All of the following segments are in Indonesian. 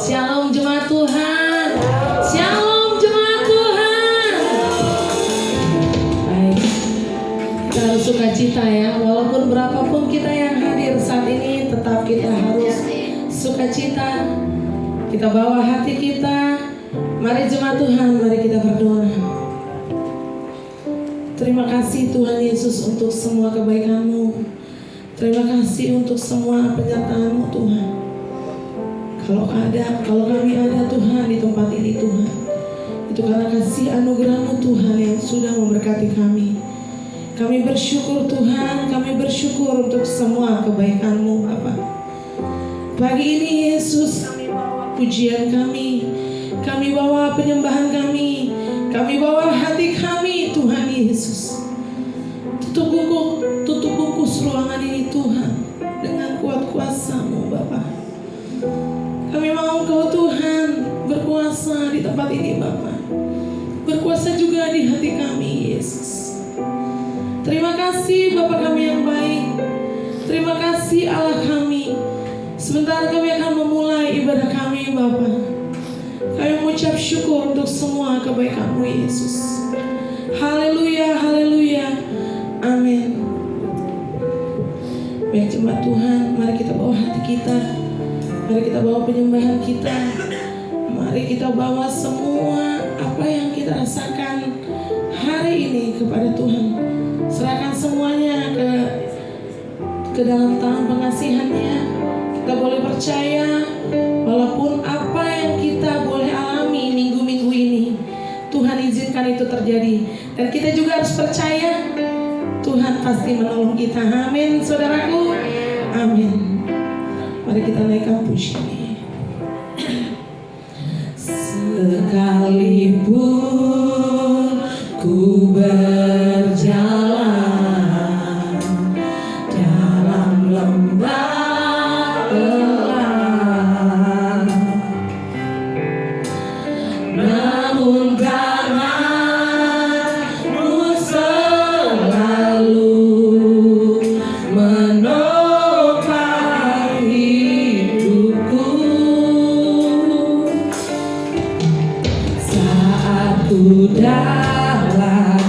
Shalom jemaat Tuhan. Shalom jemaat Tuhan. Baik, kita harus sukacita ya. Walaupun berapapun kita yang hadir saat ini, tetap kita harus sukacita. Kita bawa hati kita. Mari jemaat Tuhan, mari kita berdoa. Terima kasih Tuhan Yesus untuk semua kebaikan-Mu. Terima kasih untuk semua penyertaan-Mu Tuhan. Kalau kami ada Tuhan di tempat ini Tuhan, itu karena kasih anugerah-Mu Tuhan yang sudah memberkati kami. Kami bersyukur Tuhan, kami bersyukur untuk semua kebaikan-Mu Bapa. Pagi ini Yesus, kami bawa pujian kami bawa penyembahan kami bawa hati kami Tuhan Yesus. Tutup bungkus ruangan ini Tuhan dengan kuat kuasa-Mu Bapa. Kami mau Engkau Tuhan berkuasa di tempat ini Bapa. Berkuasa juga di hati kami Yesus. Terima kasih Bapa kami yang baik. Terima kasih Allah kami. Sebentar kami akan memulai ibadah kami Bapa. Kami mengucap syukur untuk semua kebaikan-Mu Yesus. Haleluya, haleluya, amin. Baik jemaat Tuhan, mari kita bawa hati kita. Mari kita bawa penyembahan kita. Mari kita bawa semua apa yang kita rasakan hari ini kepada Tuhan. Serahkan semuanya ke dalam tangan pengasihan-Nya. Kita boleh percaya walaupun apa yang kita boleh alami minggu-minggu ini, Tuhan izinkan itu terjadi. Dan kita juga harus percaya Tuhan pasti menolong kita. Amin saudaraku. Amin. Mari kita naikkan pujian ini. Sekalipun ku berjalan dalam lembah gelap, namun tangan-Mu selalu menopang hidupku. Saat ku dalam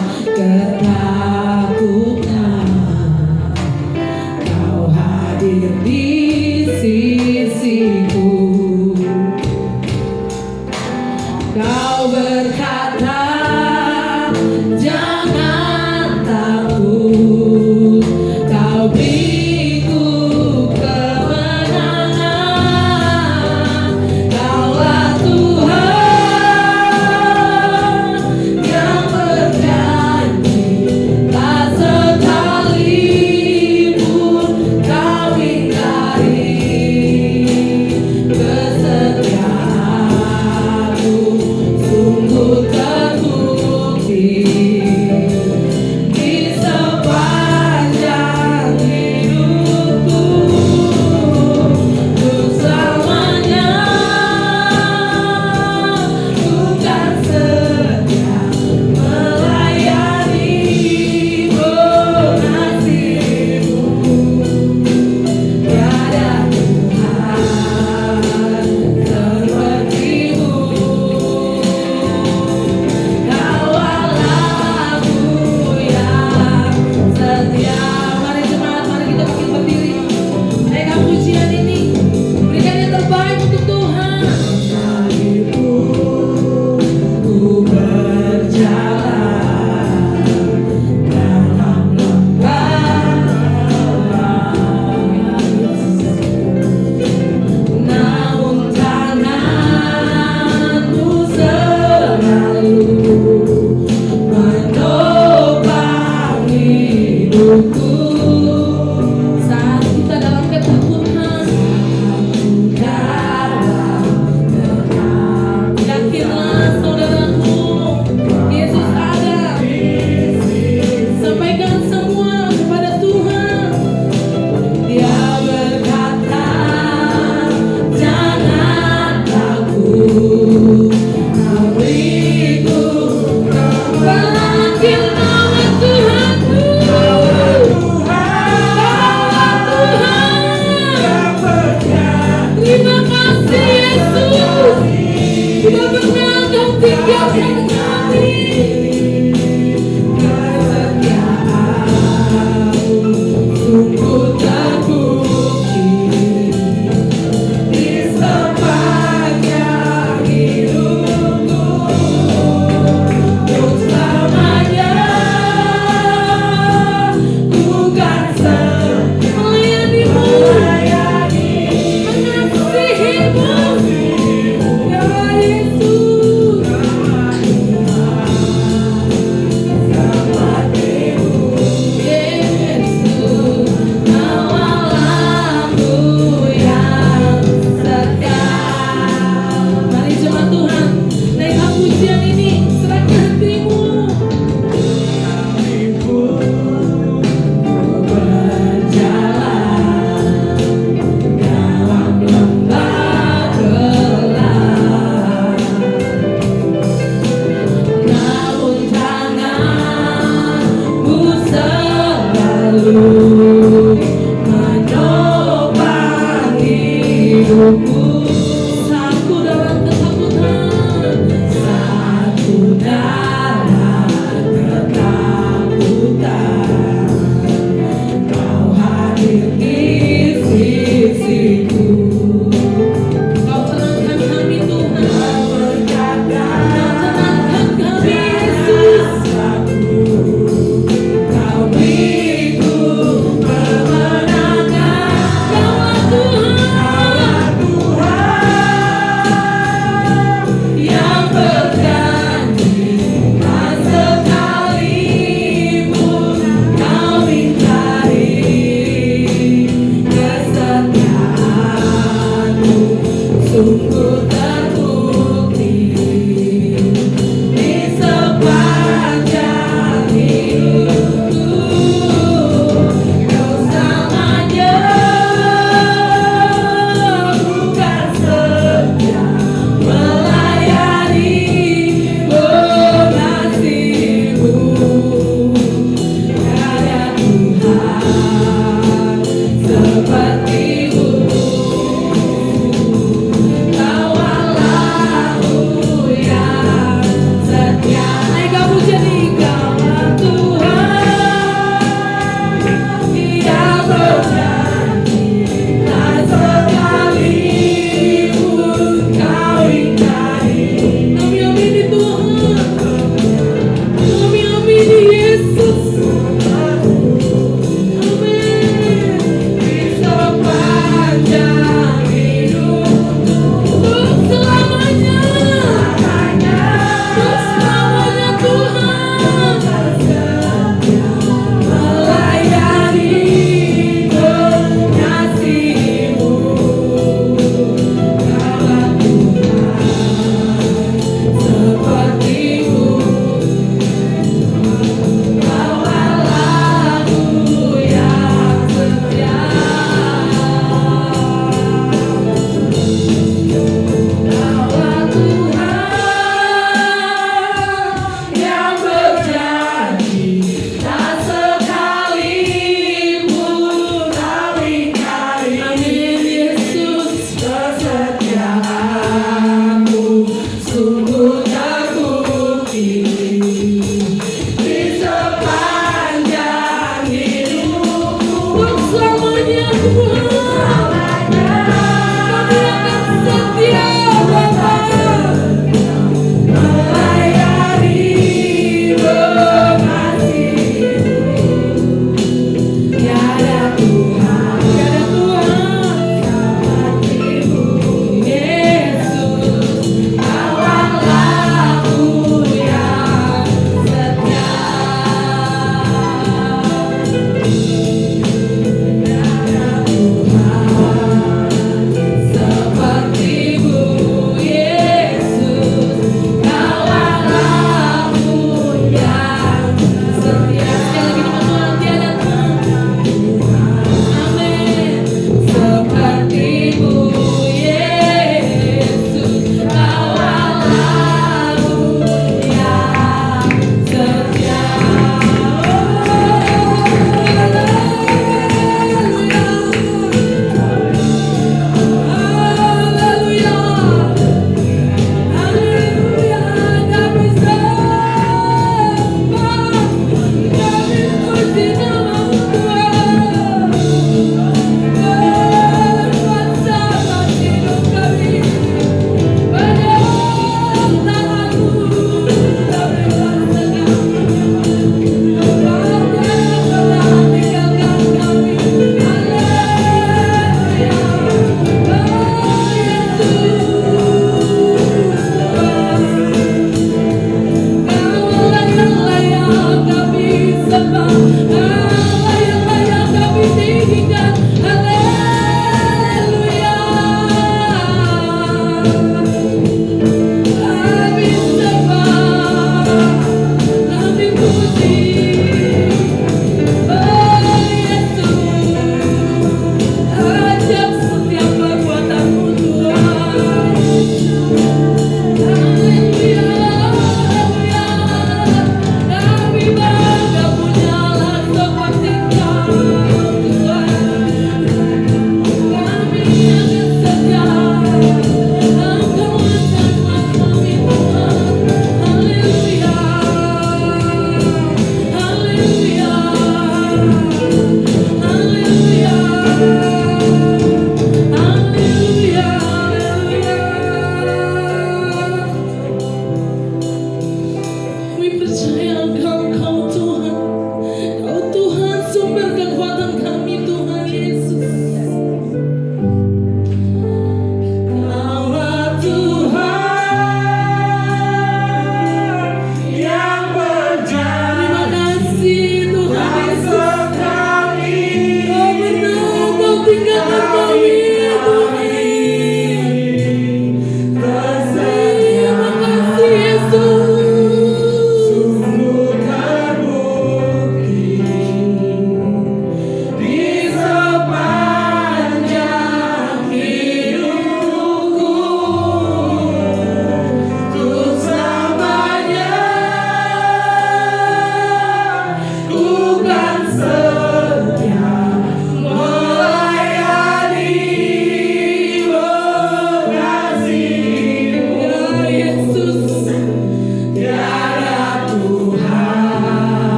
Seperti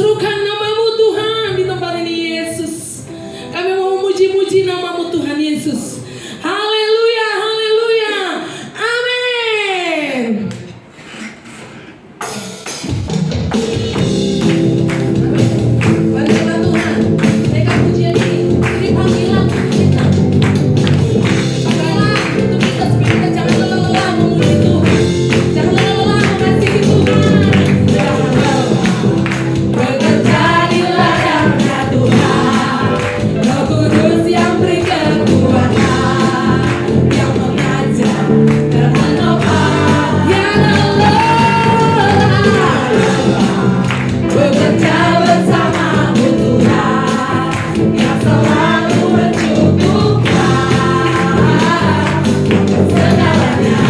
serukan namamu Tuhan di tempat ini Yesus. Kami mau memuji-muji namamu Tuhan Yesus. Haleluya, haleluya, amin. Berikanlah Tuhan, mereka pujian ini panggilan kita. Panggilan untuk kita supaya kita jangan lelah memuji Tuhan, jangan lelah mengasihi Tuhan. Bekerja di ladangnya Tuhan, Roh Kudus yang beri kekuatan, yang mengajar dan menopang, yang lelah. Bekerja bersamamu Tuhan, yang selalu mencukupkan segalanya.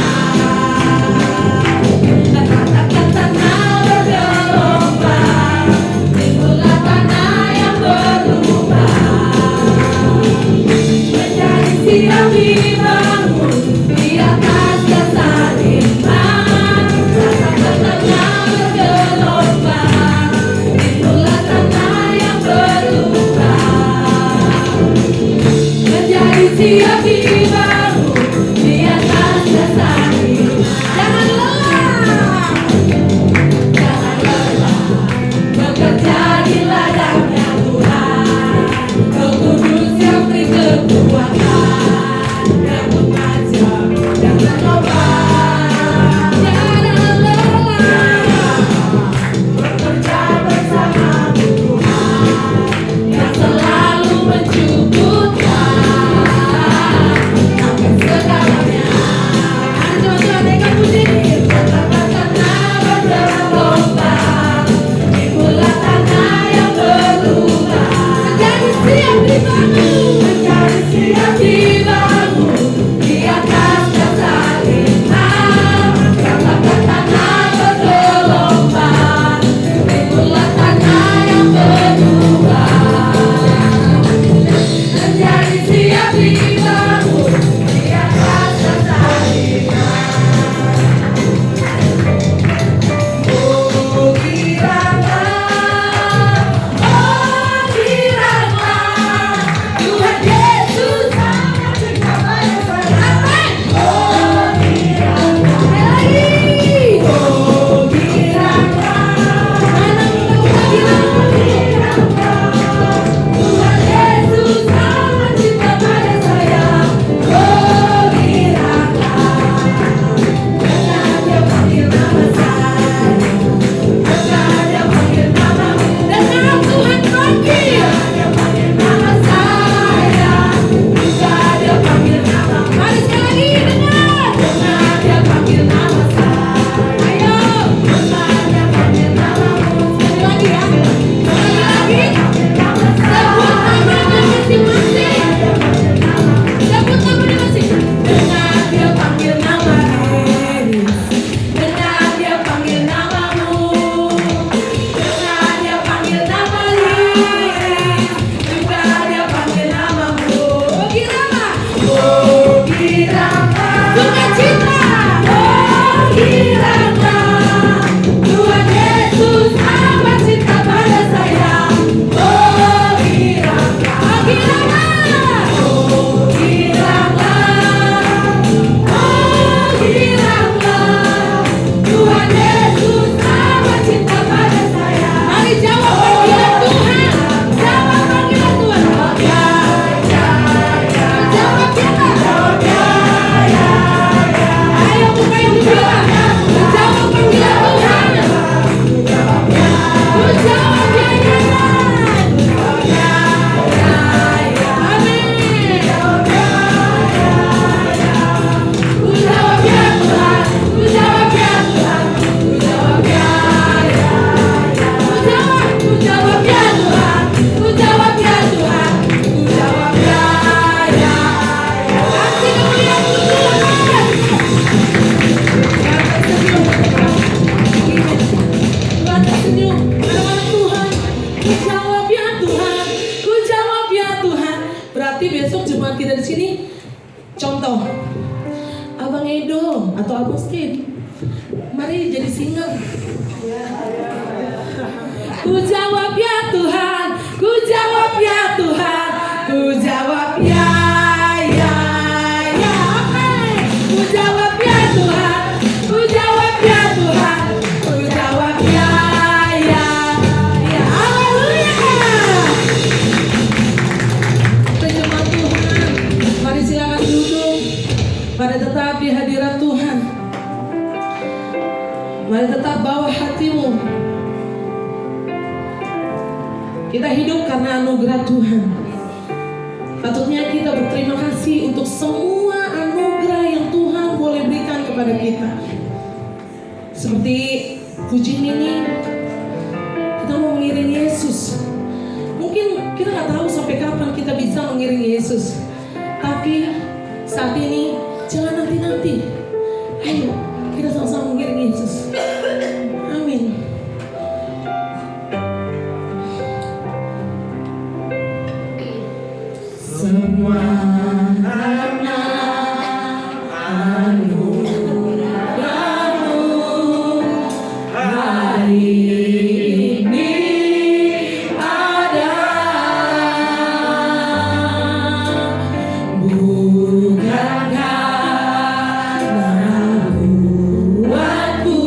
Katakan tanah bergelombang, timbullah tanah yang berlubang, menjadi siap dibangun di atas dasar iman. Katakan tanah bergelombang, timbullah tanah yang berlubang, menjadi siap dibangun di atas dasar iman. Jangan lelah, jangan lelah, bekerja di ladangnya Tuhan, Roh Kudus yang beri kekuatan, yang mengajar dan menopang. Jangan lelah, bekerja bersamamu Tuhan, yang selalu mencukupkan sampai segalanya. Teman-teman, mereka puji. Katakan tanah bergelombang, timbullah tanah yang berlubang, menjadi siap dibangun, menjadi siap dibangun di atas dasar iman. Katakan tanah bergelombang, timbullah tanah yang berlubang, menjadi siap dibangun di atas dasar iman. Oh kiranya, Tuhan Yesus akan cinta pada saya. Oh kiranya, oh kiranya, Tuhan Yesus akan cinta pada saya. Oh kiranya, dengar Dia panggil nama saya, dengar Dia panggil namamu, dengar Tuhan panggil, Dia panggil nama saya, dengar Dia panggil namamu. Mari sekali lagi dengar Dia panggil nama saya. Ayo, dengar Dia panggil namamu. Sekali lagi ya, sekali lagi. Sebut namanya masing-masing. Sebut namanya masing. Dengar Dia panggil nama Yesus. Dengar Dia panggil namamu. Dengar Dia panggil nama Yesus. Dengar Dia panggil namamu. Oh kiranya, oh kiranya, sukacita. Oh kiranya, Tuhan Yesus amat cinta pada saya. Oh kiranya, oh kiranya, oh kiranya, oh kiranya, Tuhan Yesus amat cinta pada saya. Mari jawab panggilan Tuhan, jawab panggilan Tuhan. Jawab kita. Ayo buka yang dibilang. Jawab panggilan Tuhan. Jawab ya Yesus. Amin. Jawab ya Tuhan. Jawab ya Tuhan. Jawab ya Tuhan. Jawab ya Tuhan. Jawab ya Tuhan. Jawab ya. Kasih kemuliaan Tuhan. Tuhan tersenyum. Anak-anak Tuhan, ku jawab ya Tuhan. Ku jawab ya Tuhan. Berarti besok jemaat kita di sini. Contoh, Abang Edo atau Abang Steve, mari jadi singer. Ku jawab membawa hatimu. Kita hidup karena anugerah Tuhan. Patutnya kita berterima kasih untuk semua anugerah yang Tuhan boleh berikan kepada kita. Seperti pujian ini, kita mau mengiringi Yesus. Mungkin kita nggak tahu sampai kapan kita bisa mengiringi Yesus. Tapi saat ini jangan nanti-nanti. Ayo kita sama-sama mengiringi Yesus. Amin. Semua karena anugerah-Mu hari ini ada, bukan karena buatku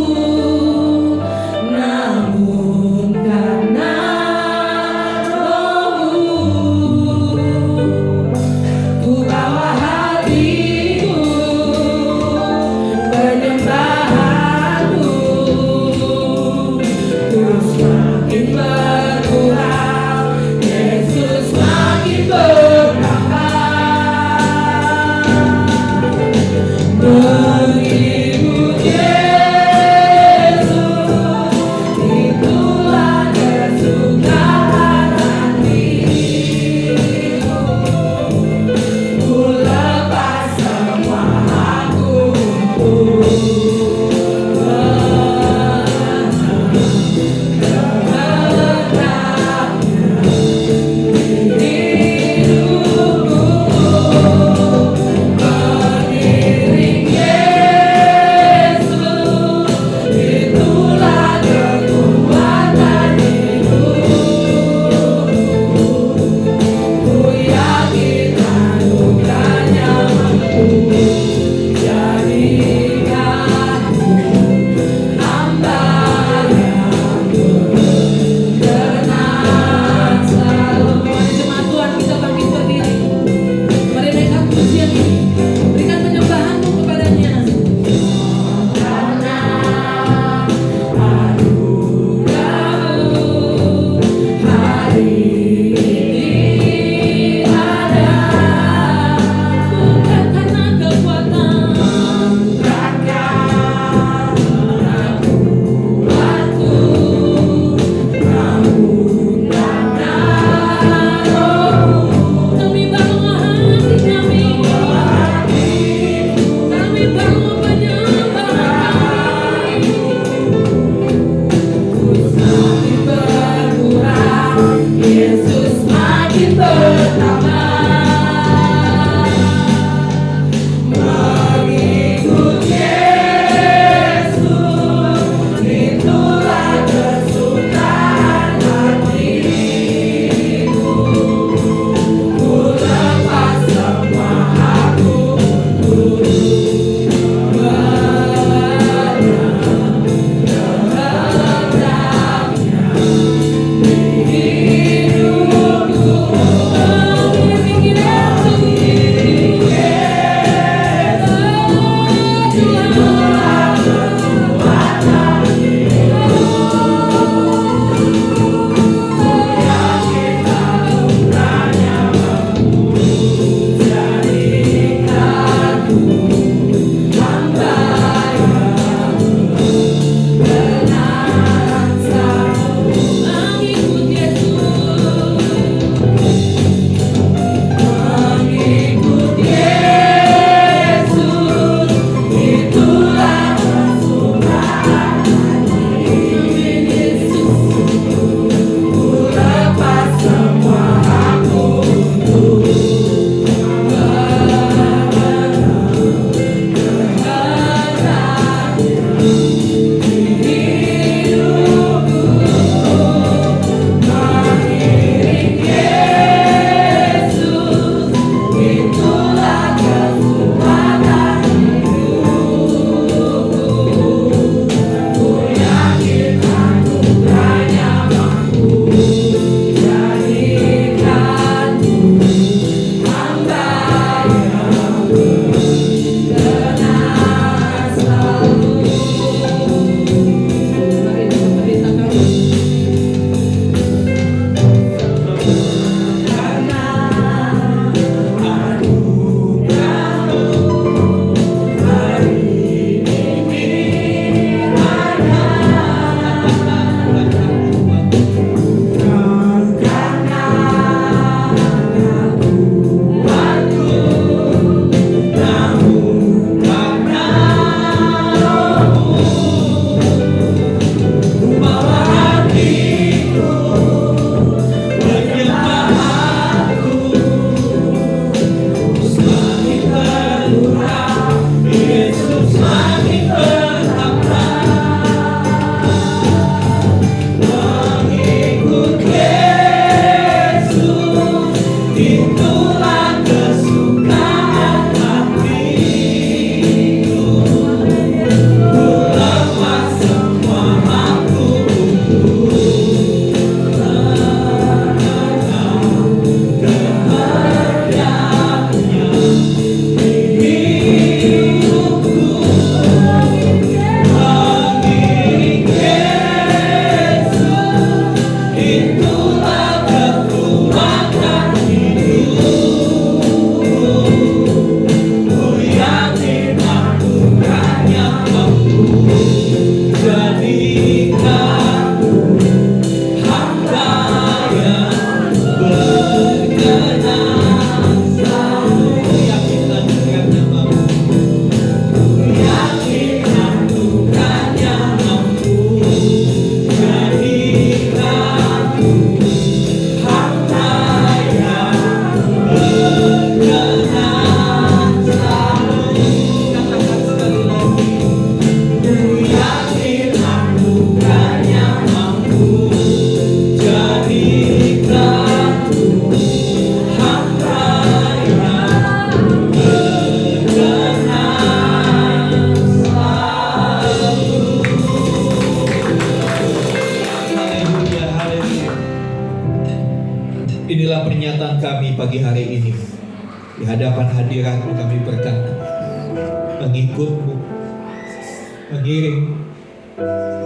Inilah pernyataan kami pagi hari ini. Di hadapan hadirat-Mu kami berkata, mengikut-Mu, mengiring,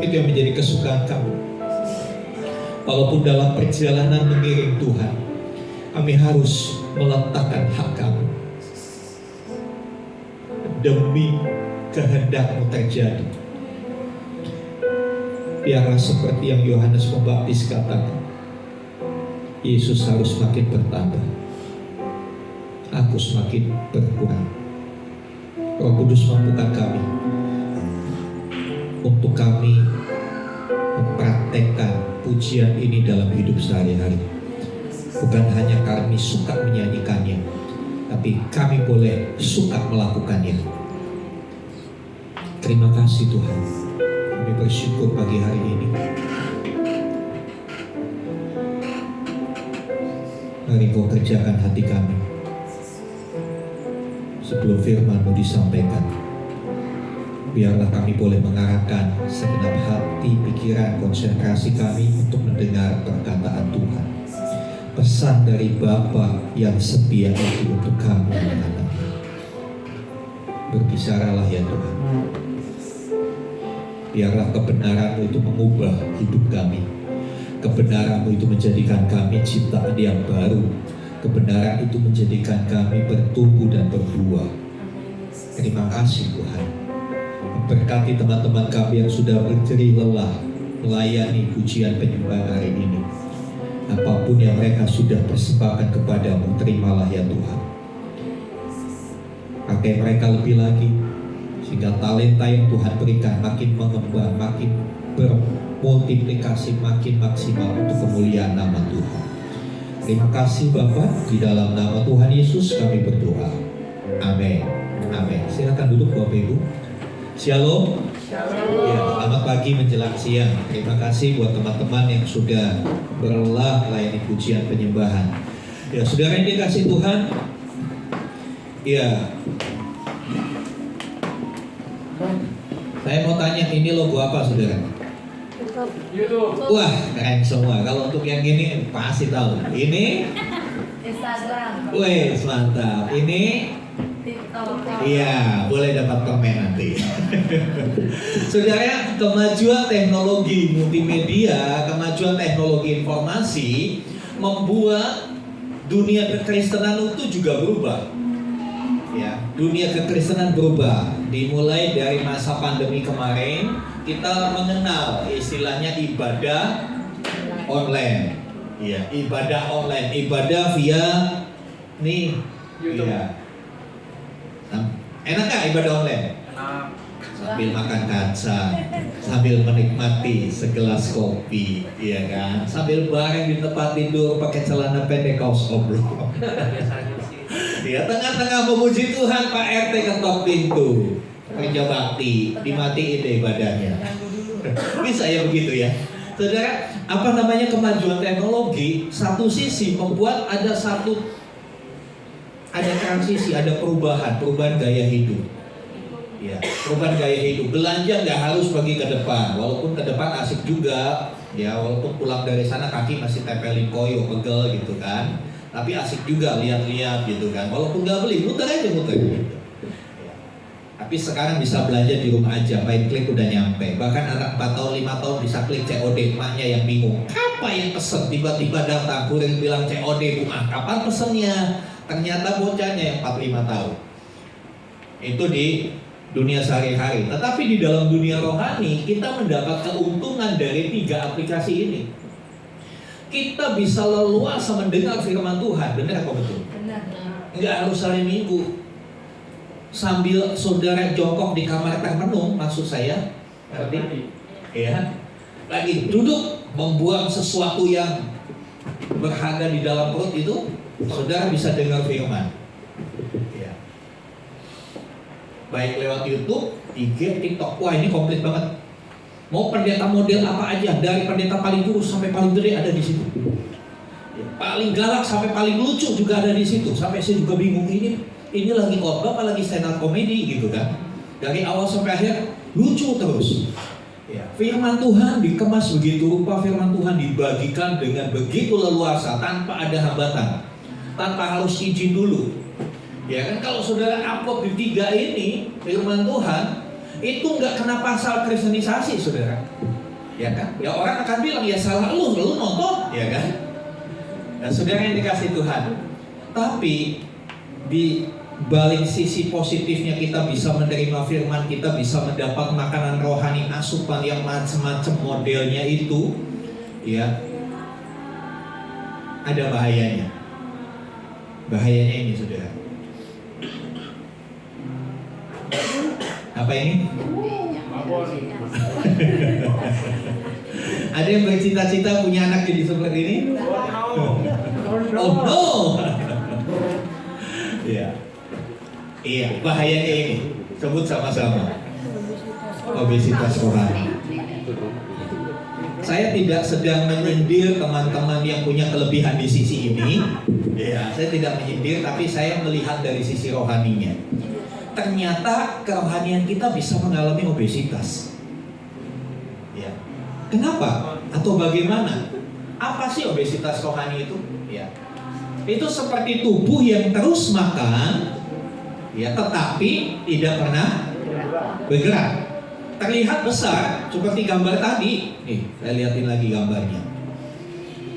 itu yang menjadi kesukaan kami. Walaupun dalam perjalanan mengiring Tuhan, kami harus meletakkan hak kami demi kehendak-Mu terjadi. Biarlah seperti yang Yohanes Pembaptis katakan, Yesus harus semakin bertambah, aku semakin berkurang. Roh Kudus mampukan kami untuk kami mempraktekkan pujian ini dalam hidup sehari-hari. Bukan hanya kami suka menyanyikannya, tapi kami boleh suka melakukannya. Terima kasih Tuhan. Kami bersyukur pagi hari ini. Mari Kau kerjakan hati kami sebelum firman-Mu disampaikan. Biarlah kami boleh mengarahkan segenap hati, pikiran, konsentrasi kami untuk mendengar perkataan Tuhan. Pesan dari Bapa yang setia itu untuk kami anak-anak. Berbicaralah ya Tuhan. Biarlah kebenaran-Mu itu mengubah hidup kami. Kebenaran-Mu itu menjadikan kami ciptaan yang baru. Kebenaran itu menjadikan kami bertumbuh dan berbuah. Terima kasih Tuhan. Memberkati teman-teman kami yang sudah berjerih lelah melayani pujian penyembahan hari ini. Apapun yang mereka sudah persembahkan kepadamu, terimalah ya Tuhan. Pakai mereka lebih lagi, sehingga talenta yang Tuhan berikan makin mengembang, makin bermultiplikasi, makin maksimal untuk kemuliaan nama Tuhan. Terima kasih Bapa, di dalam nama Tuhan Yesus kami berdoa. Amin. Amin. Silakan duduk Bapak Ibu. Shalom. Shalom. Ya, selamat pagi menjelang siang. Terima kasih buat teman-teman yang sudah berlelah melayani pujian penyembahan. Ya, saudara yang dikasih Tuhan. Ya. Saya mau tanya, ini logo apa saudara? YouTube. Wah, keren semua. Kalau untuk yang ini pasti tahu. Ini Instagram. Wih, mantap. Ini TikTok. Iya, boleh dapat komen nanti. Saudara, kemajuan teknologi multimedia, kemajuan teknologi informasi membuat dunia kekristenan itu juga berubah. Ya, dunia kekristenan berubah. Dimulai dari masa pandemi kemarin, kita mengenal istilahnya ibadah online. Ya, ibadah online, ibadah via nih YouTube. Ya. Enak gak ibadah online? Enak. Sambil makan kacang, sambil menikmati segelas kopi, iya kan? Sambil bareng di tempat tidur pakai celana pendek kaos oblong. Ya, tengah-tengah memuji Tuhan, Pak RT ketok pintu. Kerja bakti, dimatiin deh ibadahnya. Bisa ya begitu ya. Saudara, apa namanya kemajuan teknologi? Satu sisi membuat ada transisi, ada perubahan gaya hidup. Ya, perubahan gaya hidup. Belanja nggak harus pergi ke depan, walaupun ke depan asik juga. Ya, walaupun pulang dari sana kaki masih tempelin koyo, pegel gitu kan. Tapi asik juga lihat-lihat gitu kan. Walaupun nggak beli, muter aja muter. Gitu. Tapi sekarang bisa belanja di rumah aja, main klik udah nyampe. Bahkan anak 4 tahun, 5 tahun bisa klik COD, emaknya yang bingung. Apa yang pesen? Tiba-tiba datang, kurir bilang COD, Bu, kapan pesennya? Ternyata bocahnya yang 4-5 tahun. Itu di dunia sehari-hari. Tetapi di dalam dunia rohani, kita mendapat keuntungan dari 3 aplikasi ini. Kita bisa leluasa mendengar firman Tuhan. Benar apa betul? Benar. Nggak harus hari Minggu. Sambil saudara jongkok di kamar termenung, maksud saya, ngerti? Ya, lagi duduk membuang sesuatu yang berharga di dalam perut itu, saudara bisa dengar firman. Ya. Baik lewat YouTube, IG, TikTok. Wah, ini komplit banget. Mau pendeta model apa aja, dari pendeta paling kurus sampai paling gede ada di situ. Ya, paling galak sampai paling lucu juga ada di situ. Sampai saya juga bingung ini lagi khotbah apa lagi stand up comedy gitu kan. Dari awal sampai akhir lucu terus. Ya, firman Tuhan dikemas begitu rupa, firman Tuhan dibagikan dengan begitu leluasa tanpa ada hambatan, tanpa harus izin dulu. Ya kan, kalau saudara upload di 3 ini firman Tuhan itu nggak kena pasal kristenisasi, saudara. Ya kan? Ya orang akan bilang ya salah lu nonton, ya kan? Nah, saudara yang dikasih Tuhan. Tapi di balik sisi positifnya kita bisa menerima firman, kita bisa mendapat makanan rohani, asupan yang macam-macam modelnya itu, ya, ada bahayanya. Bahayanya ini, saudara. Apa ini? Ada yang bercita-cita punya anak jadi seperti ini? Oh no. Ya. Iya, bahayanya ini. Sebut sama-sama. Obesitas rohani. Saya tidak sedang menyindir teman-teman yang punya kelebihan di sisi ini. Ya, saya tidak menyindir, tapi saya melihat dari sisi rohaninya. Ternyata kerohanian kita bisa mengalami obesitas. Ya. Kenapa? Atau bagaimana? Apa sih obesitas rohani itu? Ya. Itu seperti tubuh yang terus makan, ya, tetapi tidak pernah bergerak. Terlihat besar seperti gambar tadi. Nih, saya lihatin lagi gambarnya.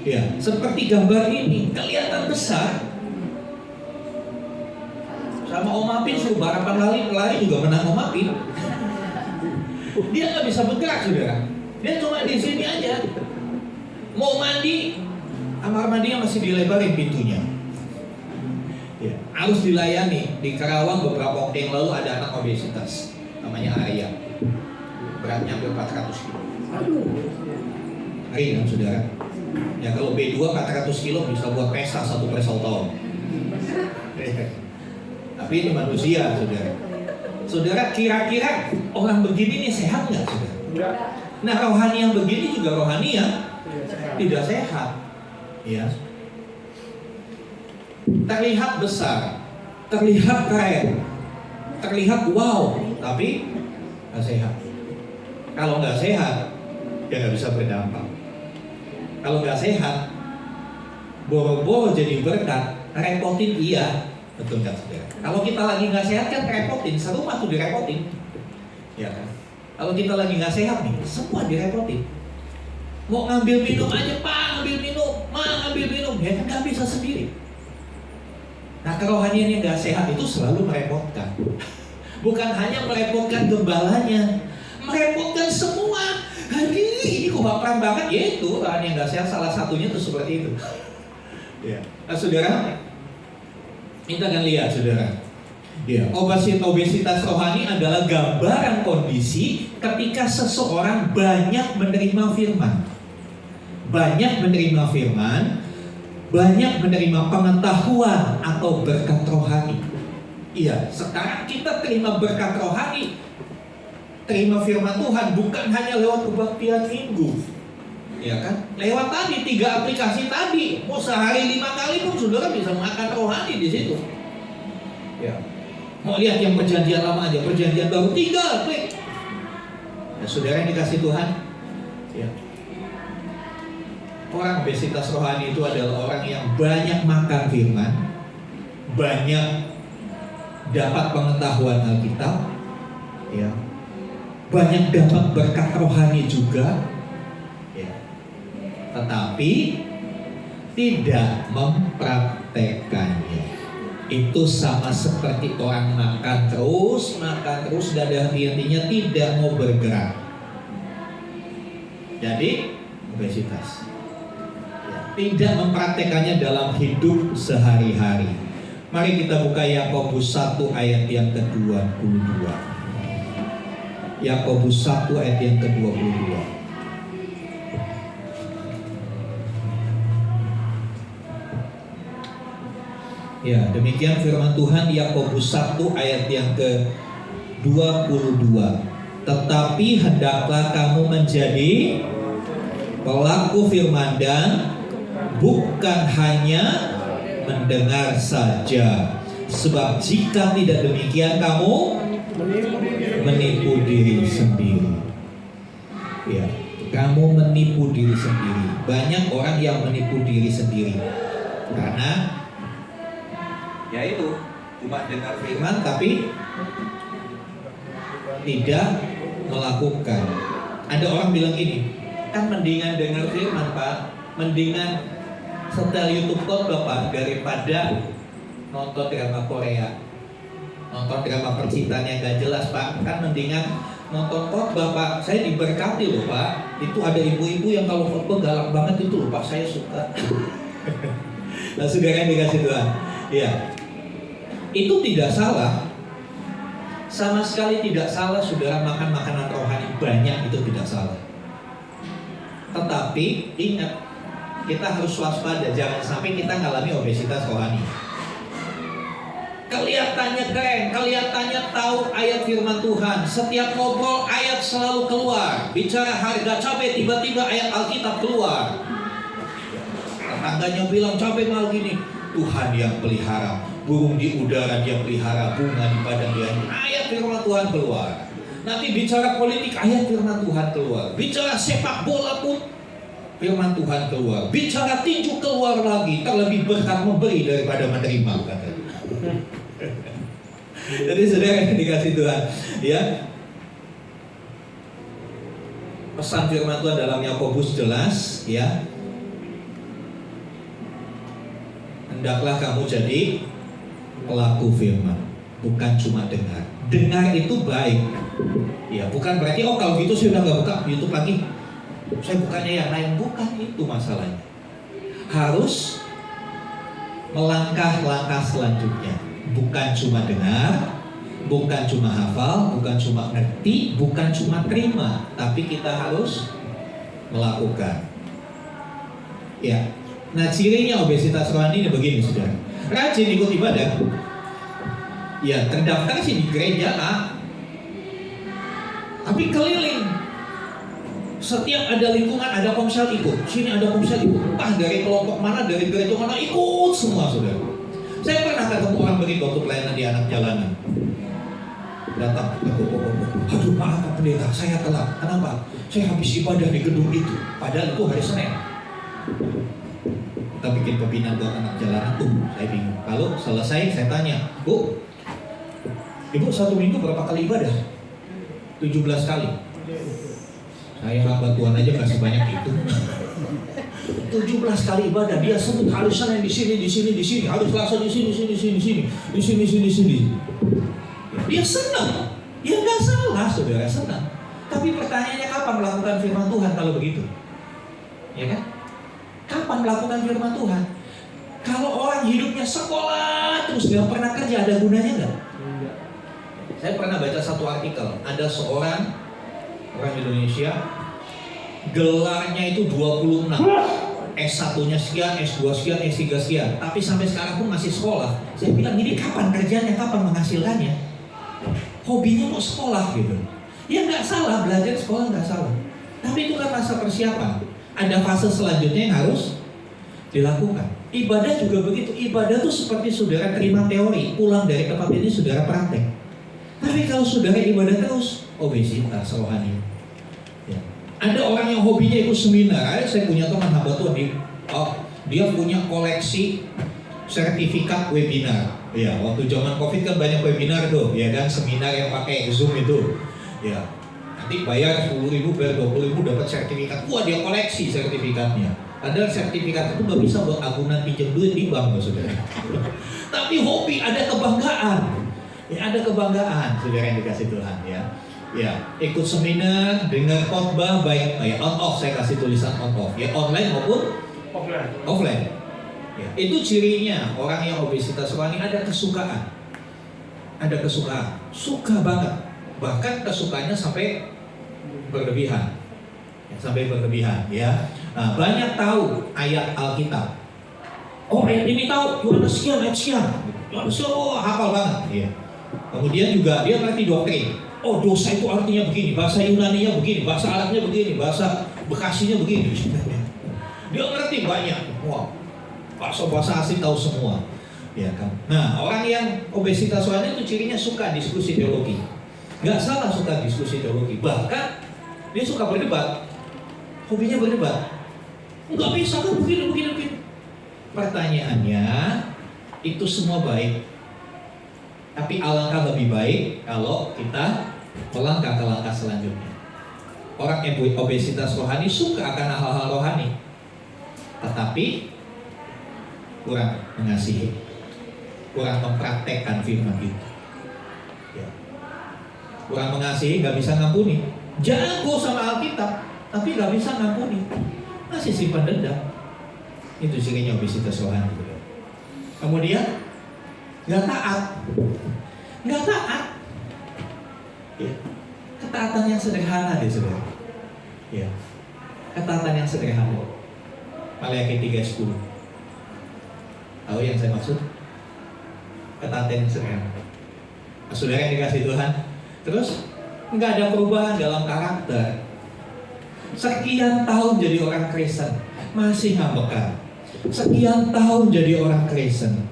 Ya, seperti gambar ini kelihatan besar. Sama Om Apin suruh balapan lari juga menang Om Apin. Dia nggak bisa bergerak, saudara. Dia cuma di sini aja. Mau mandi, kamar mandinya masih dilebarin pintunya. Ya, harus dilayani. Di Karawang beberapa waktu yang lalu ada anak obesitas, namanya Arya. Beratnya hampir 400 kilo. Ngeri kan, saudara? Ya kalau B2 400 kilo bisa buat pesta 1 tahun. Tapi ini manusia, saudara. Saudara, kira-kira orang begini nih sehat nggak, saudara? Enggak. Nah, rohani yang begini juga rohani yang tidak sehat. Ya. Terlihat besar, terlihat keren, terlihat wow, tapi nggak sehat. Kalau nggak sehat, dia nggak bisa berdampak. Kalau nggak sehat, boro-boro jadi berkat, repotin iya, betul nggak, saudara? Kalau kita lagi nggak sehat kan repotin, serumah tuh direpotin, ya kan? Kalau kita lagi nggak sehat nih, semua direpotin. Mau ngambil minum aja, Pak, ngambil minum, Ma, ngambil minum, ya kan nggak bisa sendiri. Nah, kerohanian yang nggak sehat itu selalu merepotkan. Bukan hanya merepotkan gembalanya, merepotkan semua. Aduh, ini kok baperan banget, ya itu rohani yang nggak sehat salah satunya tuh seperti itu. Ya. Nah, saudara, kita akan lihat, saudara. Ya, obesitas rohani adalah gambaran kondisi ketika seseorang banyak menerima firman. Banyak menerima firman, banyak menerima pengetahuan atau berkat rohani. Iya, sekarang kita terima berkat rohani, terima firman Tuhan bukan hanya lewat kebaktian minggu, ya kan? Lewat tadi 3 aplikasi tadi, mau sehari 5 kali pun saudara bisa makan rohani di situ. Ya, mau lihat yang perjanjian lama aja, perjanjian baru 3 klik. Ya, saudara yang dikasih Tuhan, ya. Orang obesitas rohani itu adalah orang yang banyak makan firman, banyak dapat pengetahuan Alkitab, ya, banyak dapat berkat rohani juga, ya, tetapi tidak mempraktekannya. Itu sama seperti orang makan terus, gak ada henti-hentinya, tidak mau bergerak. Jadi obesitas. Tidak mempraktekannya dalam hidup sehari-hari. Mari kita buka Yakobus 1 ayat yang ke-22. Yakobus 1 ayat yang ke-22. Ya, demikian firman Tuhan, Yakobus 1 ayat yang ke-22. Tetapi hendaklah kamu menjadi pelaku firman dan bukan hanya mendengar saja, sebab jika tidak demikian kamu menipu diri sendiri. Ya, kamu menipu diri sendiri. Banyak orang yang menipu diri sendiri karena ya itu cuma dengar firman tapi tidak melakukan. Ada orang bilang gini, kan mendingan dengar firman Pak, mendingan setel YouTube khotbah Pak daripada nonton drama Korea, nonton drama percintaan yang gak jelas Pak. Kan mendingan nonton khotbah Pak. Saya diberkati loh Pak. Itu ada ibu-ibu yang kalau khotbah galak banget itu loh Pak, saya suka. Nah saudara yang dikasih Tuhan, ya itu tidak salah, sama sekali tidak salah saudara makan makanan rohani banyak, itu tidak salah. Tetapi ingat, kita harus waspada jangan sampai kita ngalami obesitas rohani. Kelihatannya keren, kelihatannya tahu ayat firman Tuhan, setiap ngobrol ayat selalu keluar, bicara harga cabai tiba-tiba ayat Alkitab keluar. Tetangganya bilang cabai mahal gini, Tuhan yang pelihara, burung di udara dia pelihara, bunga di padang dia, ayat firman Tuhan keluar. Nanti bicara politik ayat firman Tuhan keluar, bicara sepak bola pun firman Tuhan keluar, bicara tinju keluar lagi, terlebih berkat memberi daripada menerima katanya. Jadi saudara yang dikasih Tuhan, ya pesan firman Tuhan dalam Yakobus jelas, ya hendaklah kamu jadi pelaku firman, bukan cuma dengar. Dengar itu baik, ya bukan berarti oh kalau gitu saya udah nggak buka YouTube lagi, saya bukannya yang lain, bukan itu masalahnya. Harus melangkah-langkah selanjutnya, bukan cuma dengar, bukan cuma hafal, bukan cuma ngerti, bukan cuma terima, tapi kita harus melakukan. Ya, nah cirinya obesitas rohani ini begini saudara, rajin ikut ibadah, ya terdaftar sih di gereja A, tapi keliling. Setiap ada lingkungan ada komsel ikut, sini ada komsel ikut, entah dari kelompok mana, dari gereja mana ikut semua saudara. Saya pernah ketemu orang begitu waktu pelayanan di anak jalanan. Datang ke aduh maaf Pak Pendeta, saya telat. Kenapa? Saya habis ibadah di gedung itu, padahal itu hari Senin. Kita bikin pembinaan buat anak jalanan tuh, saya bingung. Lalu selesai saya tanya, Bu, Ibu satu minggu berapa kali ibadah? 17 kali. Saya hamba Tuhan aja nggak sebanyak itu. 17 kali ibadah, dia sebut hari Senin di sini, hari Selasa di sini. Dia senang, ya nggak salah saudara, senang. Tapi pertanyaannya kapan melakukan firman Tuhan kalau begitu? Ya kan? Kapan melakukan firman Tuhan? Kalau orang hidupnya sekolah terus nggak pernah kerja, ada gunanya nggak? Saya pernah baca satu artikel, ada seorang orang Indonesia, gelarnya itu 26, S1-nya sekian, S2 sekian, S3 sekian, tapi sampai sekarang pun masih sekolah. Saya bilang, ini kapan kerjanya, kapan menghasilkannya? Hobinya mau sekolah gitu. Ya nggak salah, belajar sekolah nggak salah, tapi itu kan masa persiapan. Ada fase selanjutnya yang harus dilakukan. Ibadah juga begitu. Ibadah tuh seperti saudara terima teori, pulang dari tempat ini saudara praktek. Tapi kalau saudara ibadah terus, obesitas rohani. Ya. Ada orang yang hobinya ikut seminar. Saya punya teman hamba Tuhan, dia punya koleksi sertifikat webinar. Ya, waktu zaman COVID kan banyak webinar tuh, ya kan, seminar yang pakai Zoom itu. Ya, nanti bayar 10.000, bayar 20.000 dapat sertifikat. Wah, dia koleksi sertifikatnya. Padahal sertifikat itu nggak bisa buat agunan pinjam duit di bank, saudara. Tapi hobi, ada kebanggaan. Ya, ada kebanggaan, saudara yang dikasih Tuhan, ya. Ya, ikut seminar, dengar khotbah, baik, ya on off, saya kasih tulisan on off, ya online maupun offline. Ya, itu cirinya orang yang obesitas rohani, ada kesukaan, suka banget, bahkan kesukanya sampai berlebihan, ya. Nah, banyak tahu ayat Alkitab. Oh, ayat ini tahu, Yohanes sekian, oh hafal banget, ya. Kemudian juga dia ngerti doktrin. Oh, dosa itu artinya begini, bahasa Yunaninya begini, bahasa Arabnya begini, bahasa Bekasinya begini. Dia ngerti banyak. Wow, bahasa asing tahu semua. Ya kan. Nah, orang yang obesitas rohani itu cirinya suka diskusi teologi. Gak salah suka diskusi teologi. Bahkan Dia suka berdebat. Hobinya berdebat. Nggak bisa kan begini. Pertanyaannya, itu semua baik. Tapi alangkah lebih baik kalau kita melangkah ke langkah selanjutnya. Orang yang obesitas rohani suka akan hal-hal rohani, tetapi kurang mengasihi, kurang mempraktekkan firman itu. Ya. Kurang mengasihi, nggak bisa ngampuni. Jago sama Alkitab, tapi nggak bisa ngampuni. Masih simpan dendam. Itu cirinya obesitas rohani. Kemudian nggak taat. Ya. Ketaatan yang sederhana deh saudara. Ya. Ketaatan yang sederhana. Maliaki 3:10. Tahu yang saya maksud? Ketaatan yang sederhana. Saudara yang dikasih Tuhan, terus nggak ada perubahan dalam karakter. Sekian tahun jadi orang Kristen, masih ngambekan. Sekian tahun jadi orang Kristen,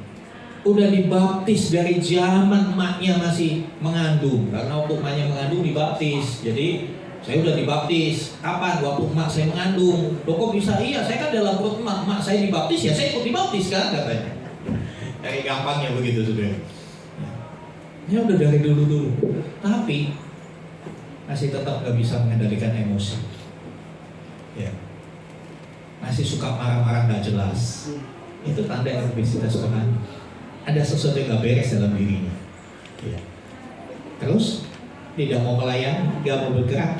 udah dibaptis dari zaman emaknya masih mengandung. Karena waktu emaknya mengandung dibaptis. Jadi saya udah dibaptis. Kapan? Waktu emak saya mengandung. Loh kok bisa? Iya, saya kan dalam perut emak saya dibaptis, ya saya ikut dibaptis kan katanya. Dari gampangnya begitu saudara. Ya udah dari dulu. Tapi masih tetap gak bisa mengendalikan emosi. Ya. Masih suka marah-marah gak jelas. Itu tanda obesitas rohani. Ada sesuatu yang gak beres dalam dirinya. Ya. Terus tidak mau melayani, gak mau bergerak.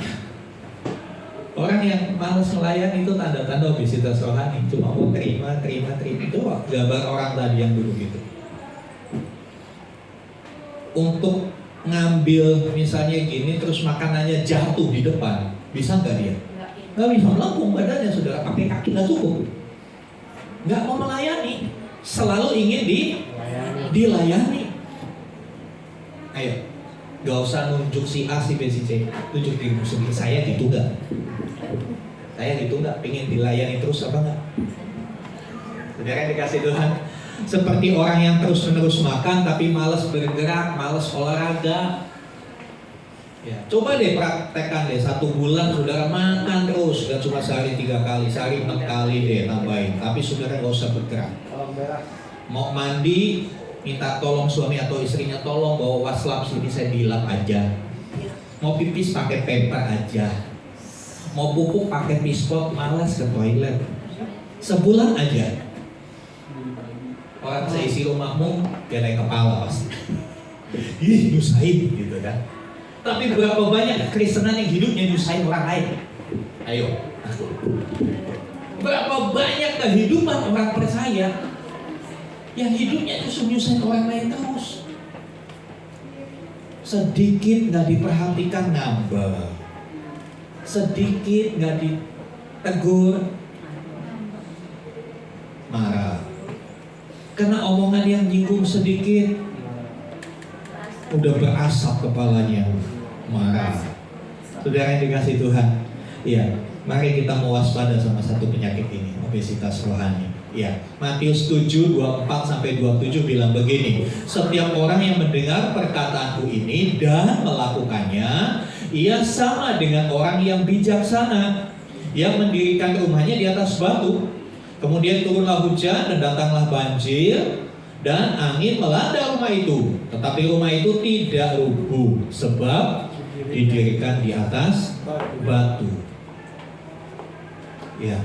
Orang yang malas melayani itu tanda-tanda obesitas rohani. Cuma mau terima. Itu gambar orang tadi yang dulu gitu. Untuk ngambil misalnya gini, terus makanannya jatuh di depan, bisa nggak dia? Nggak bisa, melengkung badannya saudara, pakai kaki nggak cukup. Nggak mau melayani, selalu ingin dilayani. Ayo, nggak usah nunjuk si A, si B, si C, tunjuk dirimu sendiri. Saya gitu nggak? Saya gitu nggak? Pengen dilayani terus apa nggak? Saudara yang dikasih Tuhan, seperti orang yang terus-menerus makan tapi malas bergerak, malas olahraga. Ya, coba deh praktekkan deh 1 bulan saudara makan terus, dan cuma sehari 3 kali, sehari 4 kali deh tambahin. Tapi saudara nggak usah bergerak. Mau mandi, minta tolong suami atau istrinya, tolong bawa waslap sini saya dilap aja. Mau pipis pakai pemper aja. Mau pupuk pakai pispot, malas ke toilet. Sebulan aja. Orang seisi rumahmu geleng kepala pasti. Ih, nyusahin gitu kan. Tapi berapa banyak kekristenan yang hidupnya nyusahin orang lain? Ayo. Berapa banyak kehidupan orang percaya yang hidupnya justru nyusahin orang lain terus. Sedikit nggak diperhatikan ngambek. Sedikit nggak ditegur marah. Karena omongan yang nyinggung sedikit udah berasap kepalanya, marah. Saudara yang dikasih Tuhan, ya, mari kita mewaspada sama satu penyakit ini, obesitas rohani. Ya, Matius 7:24-27 bilang begini, setiap orang yang mendengar perkataanku ini dan melakukannya, ia sama dengan orang yang bijaksana yang mendirikan rumahnya di atas batu. Kemudian turunlah hujan dan datanglah banjir dan angin melanda rumah itu. Tetapi rumah itu tidak rubuh sebab didirikan di atas batu. Ya,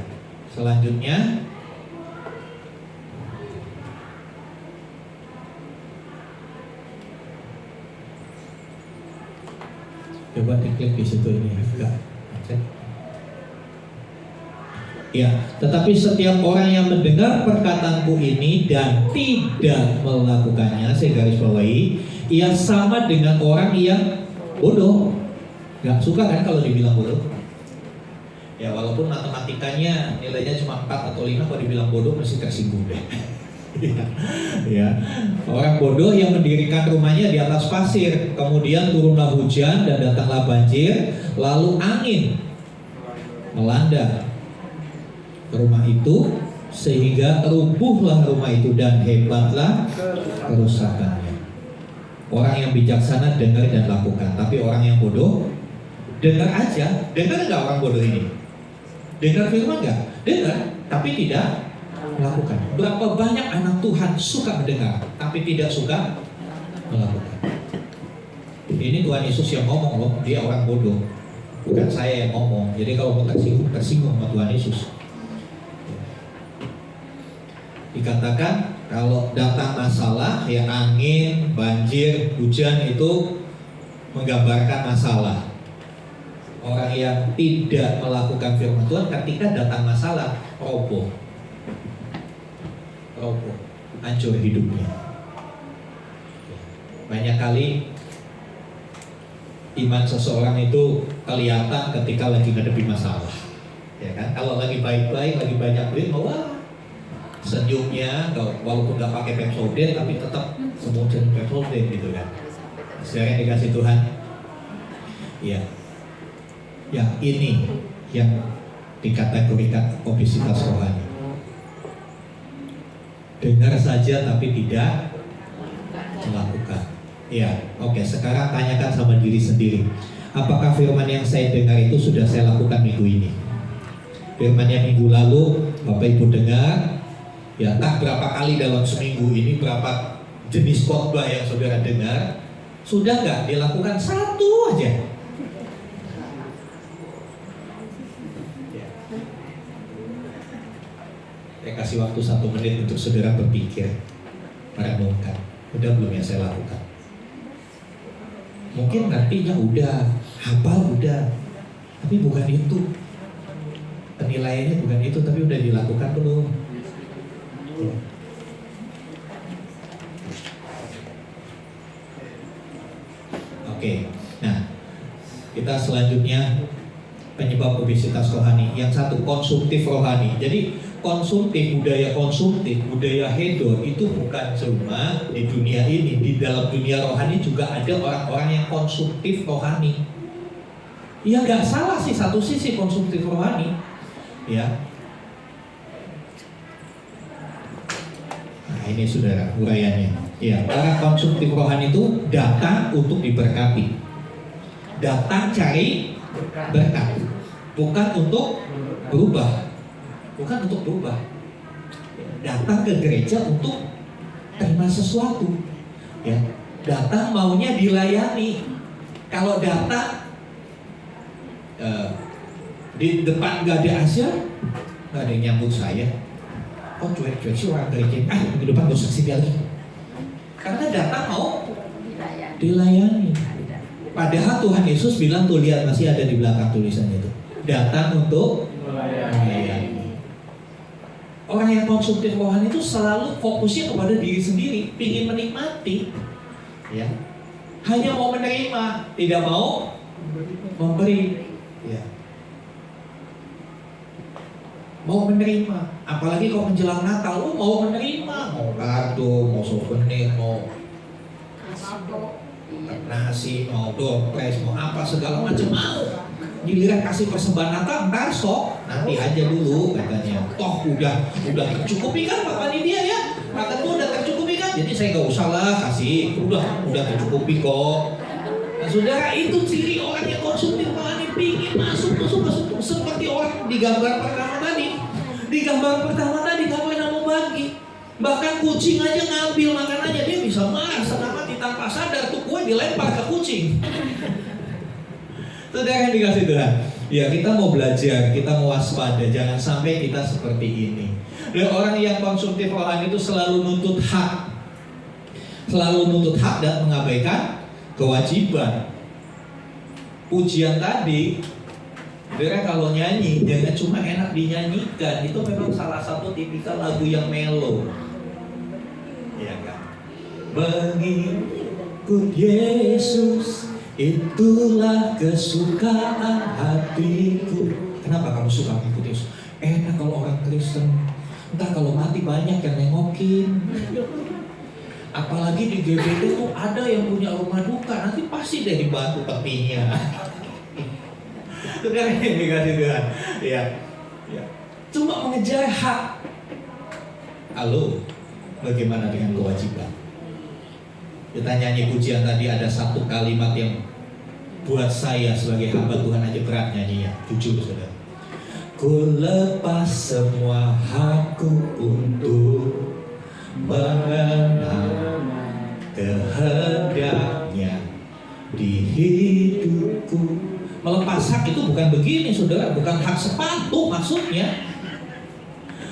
selanjutnya coba diklik di situ ini enggak. Ya, tetapi setiap orang yang mendengar perkataanku ini dan tidak melakukannya, saya garis bawahi, ia sama dengan orang yang bodoh. Gak suka kan kalau dibilang bodoh? Ya, walaupun matematikanya nilainya cuma 4 atau 5, kalau dibilang bodoh mesti tersinggung deh. Ya, orang bodoh yang mendirikan rumahnya di atas pasir, kemudian turunlah hujan dan datanglah banjir, lalu angin melanda rumah itu sehingga rubuhlah rumah itu dan hebatlah kerusakannya. Orang yang bijaksana dengar dan lakukan, tapi orang yang bodoh dengar aja, dengar nggak orang bodoh ini? Dengar firman nggak? Dengar, tapi tidak melakukan. Berapa banyak anak Tuhan suka mendengar, tapi tidak suka melakukan. Ini Tuhan Yesus yang ngomong loh, dia orang bodoh, bukan saya yang ngomong. Jadi kalau mau tersinggung sama Tuhan Yesus. Dikatakan kalau datang masalah, ya angin, banjir, hujan itu menggambarkan masalah. Orang yang tidak melakukan firman Tuhan ketika datang masalah, roboh, hancur hidupnya. Banyak kali iman seseorang itu kelihatan ketika lagi ngadepin masalah, ya kan? Kalau lagi baik-baik, lagi banyak duit, wah, senyumnya, walaupun nggak pakai Pepsodent, tapi tetap semuanya Pepsodent gitu kan. Sekarang dikasih Tuhan, ya, yang ini yang dikategorikan obesitas rohani. Dengar saja tapi tidak melakukan. Ya, oke. Sekarang tanyakan sama diri sendiri. Apakah firman yang saya dengar itu sudah saya lakukan minggu ini? Firman yang minggu lalu Bapak Ibu dengar, ya, entah berapa kali dalam seminggu ini, berapa jenis khotbah yang saudara dengar, sudah nggak dilakukan satu aja? Saya kasih waktu 1 menit untuk saudara berpikir, merenungkan. Udah belum yang saya lakukan? Mungkin artinya udah, hafal udah, tapi bukan itu. Penilaiannya bukan itu, tapi udah dilakukan belum? Oke, nah kita selanjutnya penyebab obesitas rohani. Yang satu, konsumtif rohani. Jadi budaya konsumtif, budaya hedon itu bukan cuma di dunia ini, di dalam dunia rohani juga ada orang-orang yang konsumtif rohani. Ya nggak salah sih, satu sisi konsumtif rohani, ya. Nah ini saudara uraiannya. Ya, orang konsumtif rohani itu datang untuk diberkati, datang cari berkat, bukan untuk berubah. Bukan untuk berubah. Datang ke gereja untuk terima sesuatu, ya. Datang maunya dilayani. Kalau datang di depan gak ada hasil, gak ada yang nyambut saya. Oh cuek-cuek sih orang gereja. Di depan gak usah sini lagi. Karena datang mau dilayani. Padahal Tuhan Yesus bilang, tuh lihat masih ada di belakang tulisannya itu. Datang untuk melayani. Orang yang konsumtif rohani itu selalu fokusnya kepada diri sendiri, ingin menikmati, ya, hanya mau menerima, tidak mau memberi, ya. Mau menerima, apalagi kalau menjelang Natal, lu mau menerima, mau kado, mau souvenir, mau nasi, mau dompet, mau apa segala macam mau. Giliran kasih persembahan Natal, ntar sok, nanti aja dulu katanya. Toh udah tercukupi kan Pak Panitia ya? Kata tuh udah tercukupi kan? Jadi saya gak usah lah kasih, udah tercukupi kok. Nah saudara, itu ciri orang yang konsumtif rohani, pingin masuk seperti orang di gambar pertama tadi. Di gambar pertama tadi gak pernah mau bagi. Bahkan kucing aja ngambil makanannya, dia bisa marah setengah mati tanpa sadar, tuh kue dilempar ke kucing. Saudara yang dikasih Tuhan, ya kita mau belajar, kita mau waspada, jangan sampai kita seperti ini. Dan orang yang konsumtif rohani itu selalu nuntut hak, dan mengabaikan kewajiban. Pujian tadi, saudara kalau nyanyi jangan cuma enak dinyanyikan, itu memang salah satu tipikal lagu yang melo, ya kan? Mengikut Yesus, itulah kesukaan hatiku. Kenapa kamu suka mengikuti Yesus? Enak kalau orang Kristen. Entah kalau mati banyak yang nengokin. Apalagi di GBT tuh ada yang punya rumah duka, nanti pasti deh dibantu petinya. Itu kan yang dikasih Tuhan. Ya. Cuma mengejar hak. Halo, bagaimana dengan kewajiban? Kita nyanyi pujian tadi, ada satu kalimat yang Buat saya sebagai hamba Tuhan aja berat nyanyinya, jujur saudara. Ku lepas semua hakku untuk mengenal kehendaknya di hidupku. Melepas hak itu bukan begini saudara, bukan hak sepatu maksudnya.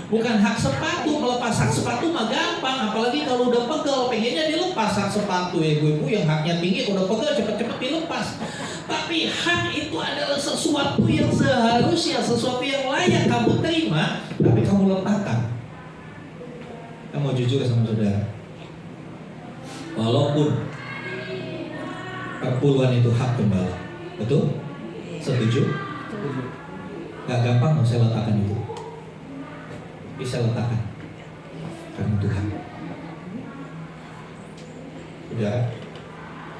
Bukan hak sepatu, melepas hak sepatu mah gampang. Apalagi kalau udah pegel, pengennya dilepas hak sepatu. Ibu-ibu yang haknya tinggi, udah pegel cepet-cepet dilepas. Tapi hak itu adalah sesuatu yang seharusnya, sesuatu yang layak kamu terima, tapi kamu letakkan. Kamu mau jujur sama saudara, walaupun perpuluhan itu hak gembala, betul? Setuju? Gak gampang loh saya letakkan itu. Bisa letakkan karena Tuhan. Saudara,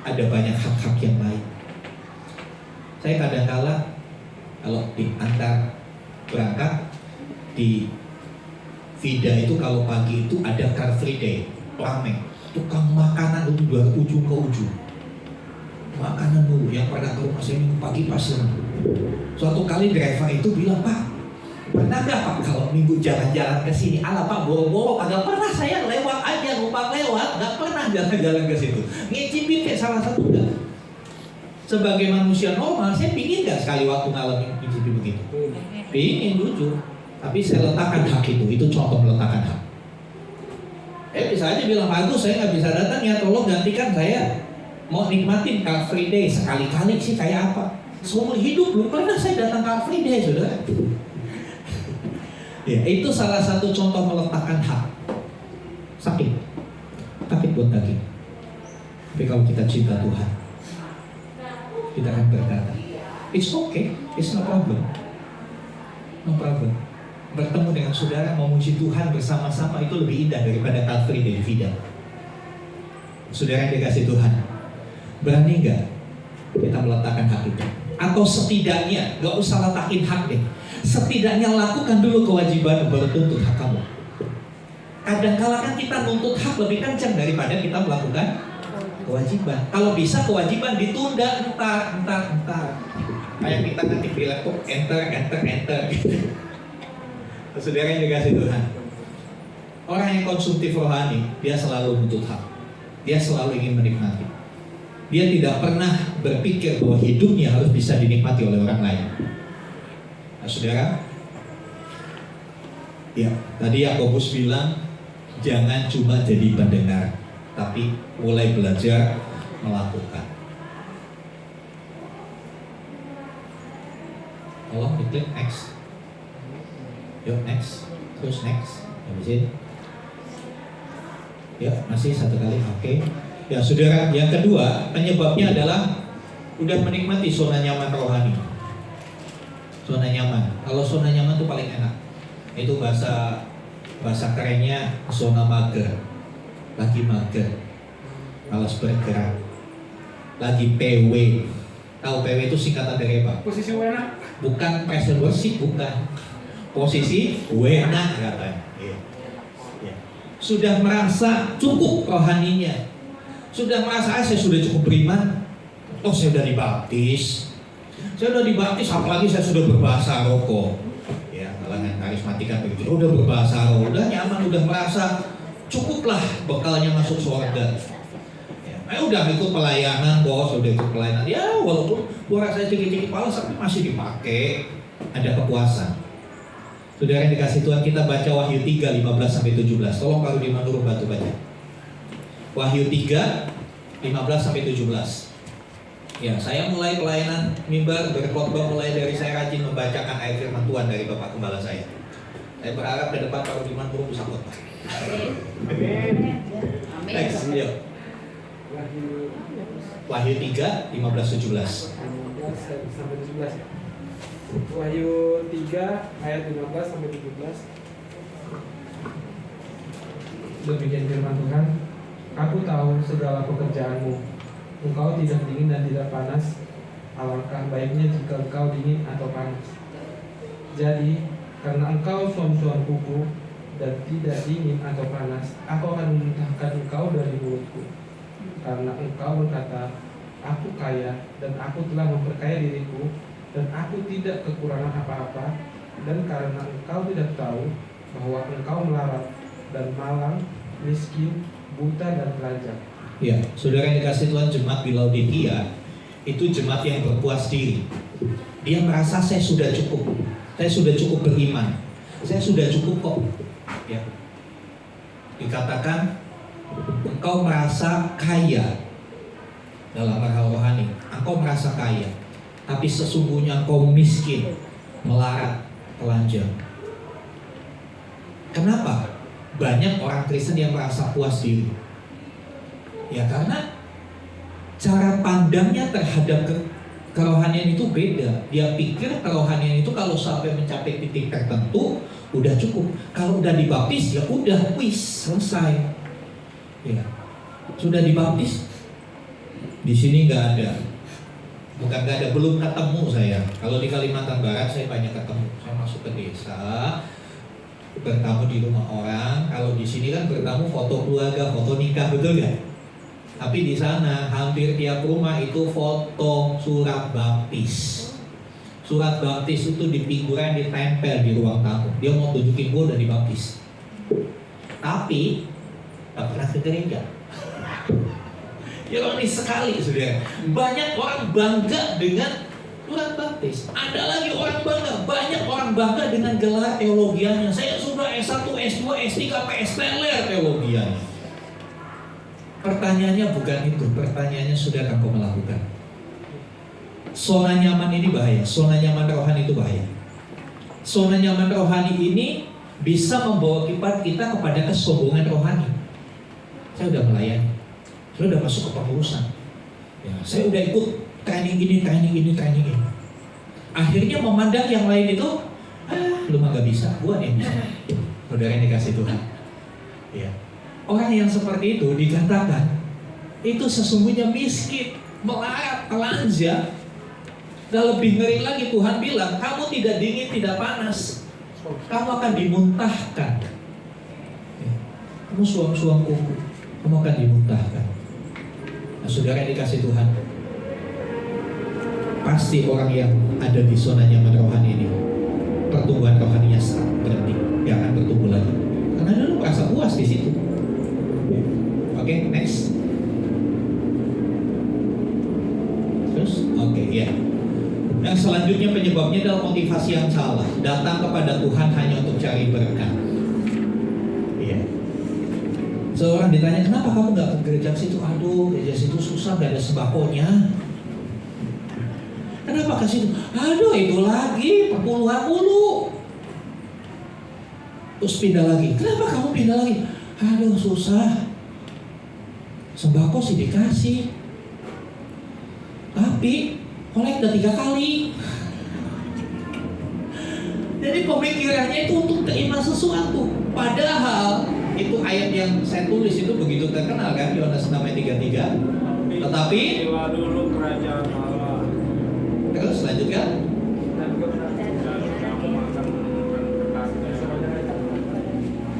ada banyak hak-hak yang lain. Saya kadang-kala kalau diantar berangkat di Vida itu, kalau pagi itu ada Car Free Day, rame, tukang makanan itu dari ujung ke ujung. Makanan dulu, yang pernah ke rumah saya minggu pagi pasti. Suatu kali driver itu bilang, Pak, pernah gak Pak kalau minggu jalan-jalan ke sini? Ala Pak, boro-boro agak pernah saya lewat aja, numpang lewat, gak pernah jalan-jalan ke situ. Ngicipin kayak salah satu enggak. Sebagai manusia normal, saya pingin gak sekali waktu ngalamin ngicipin begitu? Pingin jujur. Tapi saya letakkan hak itu contoh meletakkan hak. Bisa aja bilang, bagus saya gak bisa datang ya, tolong gantikan saya. Mau nikmatin Car Free Day sekali-kali sih kayak apa? Seumur hidup belum pernah saya datang Car Free Day, saudara. Ya, itu salah satu contoh meletakkan hak. Sakit buat daging. Tapi kalau kita cinta Tuhan, kita akan berkata, it's okay, it's no problem. Bertemu dengan saudara, memuji Tuhan bersama-sama itu lebih indah daripada Car Free Day di Vida. Saudara yang dikasih Tuhan, berani gak kita meletakkan hak itu? Atau setidaknya, gak usah letakin hak deh, setidaknya lakukan dulu kewajiban baru tuntut hak kamu. Kadang-kala kan kita nuntut hak lebih kencang daripada kita melakukan kewajiban. Kalau bisa kewajiban ditunda, entar. Kayak kita ketik di laptop, enter gitu. Saudara yang dikasih Tuhan, orang yang konsumtif rohani, dia selalu menuntut hak. Dia selalu ingin menikmati. Dia tidak pernah berpikir bahwa hidupnya harus bisa dinikmati oleh orang lain. Nah, saudara, ya, tadi Yakobus bilang, jangan cuma jadi pendengar, tapi mulai belajar melakukan. Tolong diklik next. Yuk next, terus next. Habisin. Ya, masih satu kali, oke. Ya saudara, yang kedua penyebabnya adalah udah menikmati zona nyaman rohani. Zona nyaman. Kalau zona nyaman itu paling enak. Itu bahasa kerennya zona mager. Lagi mager, malas bergerak, lagi PW. Tahu PW itu singkatan dari apa? Posisi enak. Bukan present worship, bukan. Posisi enak katanya. Sudah merasa cukup rohaninya, sudah merasa saya sudah cukup beriman. Oh, saya sudah dibaptis, apalagi saya sudah berbahasa roko. Ya, kalangan karismatika begitu. Udah berbahasa roko, udah nyaman, udah merasa cukuplah bekalnya masuk surga. Ya, udah ikut pelayanan, bos, udah ikut pelayanan. Ya, walaupun gua rasa sedikit-sedikit malas, tapi masih dipakai. Ada kepuasan. Saudara yang dikasih Tuhan, kita baca Wahyu 3, 15-17. Tolong Pak Rudi Manurung bantu baca. Wahyu 3, 15-17. Ya, saya mulai pelayanan mimbar berkhotbah mulai dari saya rajin membacakan ayat firman Tuhan dari Bapak Gembala saya. Saya berharap ke depan Pak Rudi Manurung bisa khotbah. Amin. Next, yuk. Wahyu 3, 15-17. Wahyu 3 ayat 15-17. Demikian firman Tuhan, aku tahu segala pekerjaanmu. Engkau tidak dingin dan tidak panas. Alangkah baiknya jika engkau dingin atau panas. Jadi, karena engkau suam-suam kuku dan tidak dingin atau panas, aku akan memuntahkan engkau dari mulutku. Karena engkau berkata, aku kaya dan aku telah memperkaya diriku dan aku tidak kekurangan apa-apa, dan karena engkau tidak tahu bahwa engkau melarat dan malang, miskin, buta dan telanjang. Ya, saudara yang dikasih Tuhan, jemaat di Laodikia itu jemaat yang berpuas diri. Dia merasa saya sudah cukup beriman, saya sudah cukup kok. Ya, dikatakan engkau merasa kaya dalam hal rohani, engkau merasa kaya, tapi sesungguhnya engkau miskin, melarat, telanjang. Kenapa? Banyak orang Kristen yang merasa puas diri. Ya karena cara pandangnya terhadap kerohanian itu beda. Dia pikir kerohanian itu kalau sampai mencapai titik tertentu udah cukup. Kalau udah dibaptis ya udah, wis, selesai. Ya, sudah dibaptis. Di sini nggak ada. Bukan nggak ada, belum ketemu saya. Kalau di Kalimantan Barat saya banyak ketemu. Saya masuk ke desa, bertamu di rumah orang. Kalau di sini kan bertamu foto keluarga, foto nikah, betul nggak? Tapi di sana hampir tiap rumah itu foto surat baptis. Surat baptis itu di pinggiran ditempel di ruang tamu. Dia mau tunjukin gue udah dibaptis. Tapi gak pernah ke gereja. Ironis sekali, saudara. Banyak orang bangga dengan surat baptis. Ada lagi orang bangga, banyak orang bangga dengan gelar teologianya. Saya sudah S1, S2, S3, PSTLR teologianya. Pertanyaannya bukan itu, pertanyaannya sudah engkau melakukan. Zona nyaman ini bahaya, zona nyaman rohani itu bahaya. Zona nyaman rohani ini bisa membawa kita kepada kesombongan rohani. Saya udah melayani, saya udah masuk ke pengurusan, ya, saya udah ikut training ini. Akhirnya memandang yang lain itu, lu mah gak bisa, gua nih bisa. Saudara yang dikasih Tuhan. Ya. Orang yang seperti itu dikatakan itu sesungguhnya miskin, melarat, telanjang. Dan lebih ngeri lagi Tuhan bilang, kamu tidak dingin, tidak panas, kamu akan dimuntahkan. Ya. Kamu suam-suam kuku, kamu akan dimuntahkan. Nah, saudara yang dikasih Tuhan, pasti orang yang ada di zona nyaman rohani ini, pertumbuhan rohaninya sangat berhenti, gak akan bertumbuh lagi. Karena dulu merasa puas di situ. Oke, next. Terus, oke, ya. Yang selanjutnya penyebabnya adalah motivasi yang salah. Datang kepada Tuhan hanya untuk cari berkat. Iya. Seorang ditanya, kenapa kamu nggak ke gereja situ? Aduh, gereja situ susah, nggak ada sembakonya. Kenapa ke situ? Aduh, itu lagi perpuluhan mulu. Terus pindah lagi. Kenapa kamu pindah lagi? Aduh, susah. Sembako sih dikasih, tapi kolek udah 3 kali. Jadi pemikirannya itu untuk terima sesuatu. Padahal itu ayat yang saya tulis itu begitu terkenal kan, Yohanes 6 ayat 33. Tetapi dulu kerajaan Allah. Terus lanjutkan.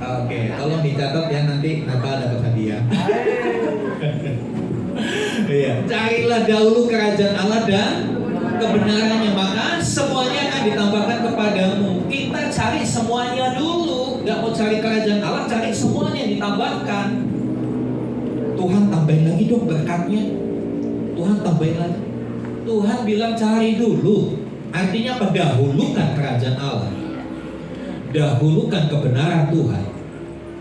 Oke, tolong dicatat ya, nanti Natal dapat hadiah. Iya. Carilah dahulu kerajaan Allah dan kebenarannya, maka semuanya akan ditambahkan kepadamu. Kita cari semuanya dulu, nggak mau cari kerajaan Allah, cari semuanya ditambahkan. Tuhan tambahin lagi dong berkatnya. Tuhan tambahin lagi. Tuhan bilang cari dulu. Artinya apa? Dahulukan kerajaan Allah, dahulukan kebenaran Tuhan,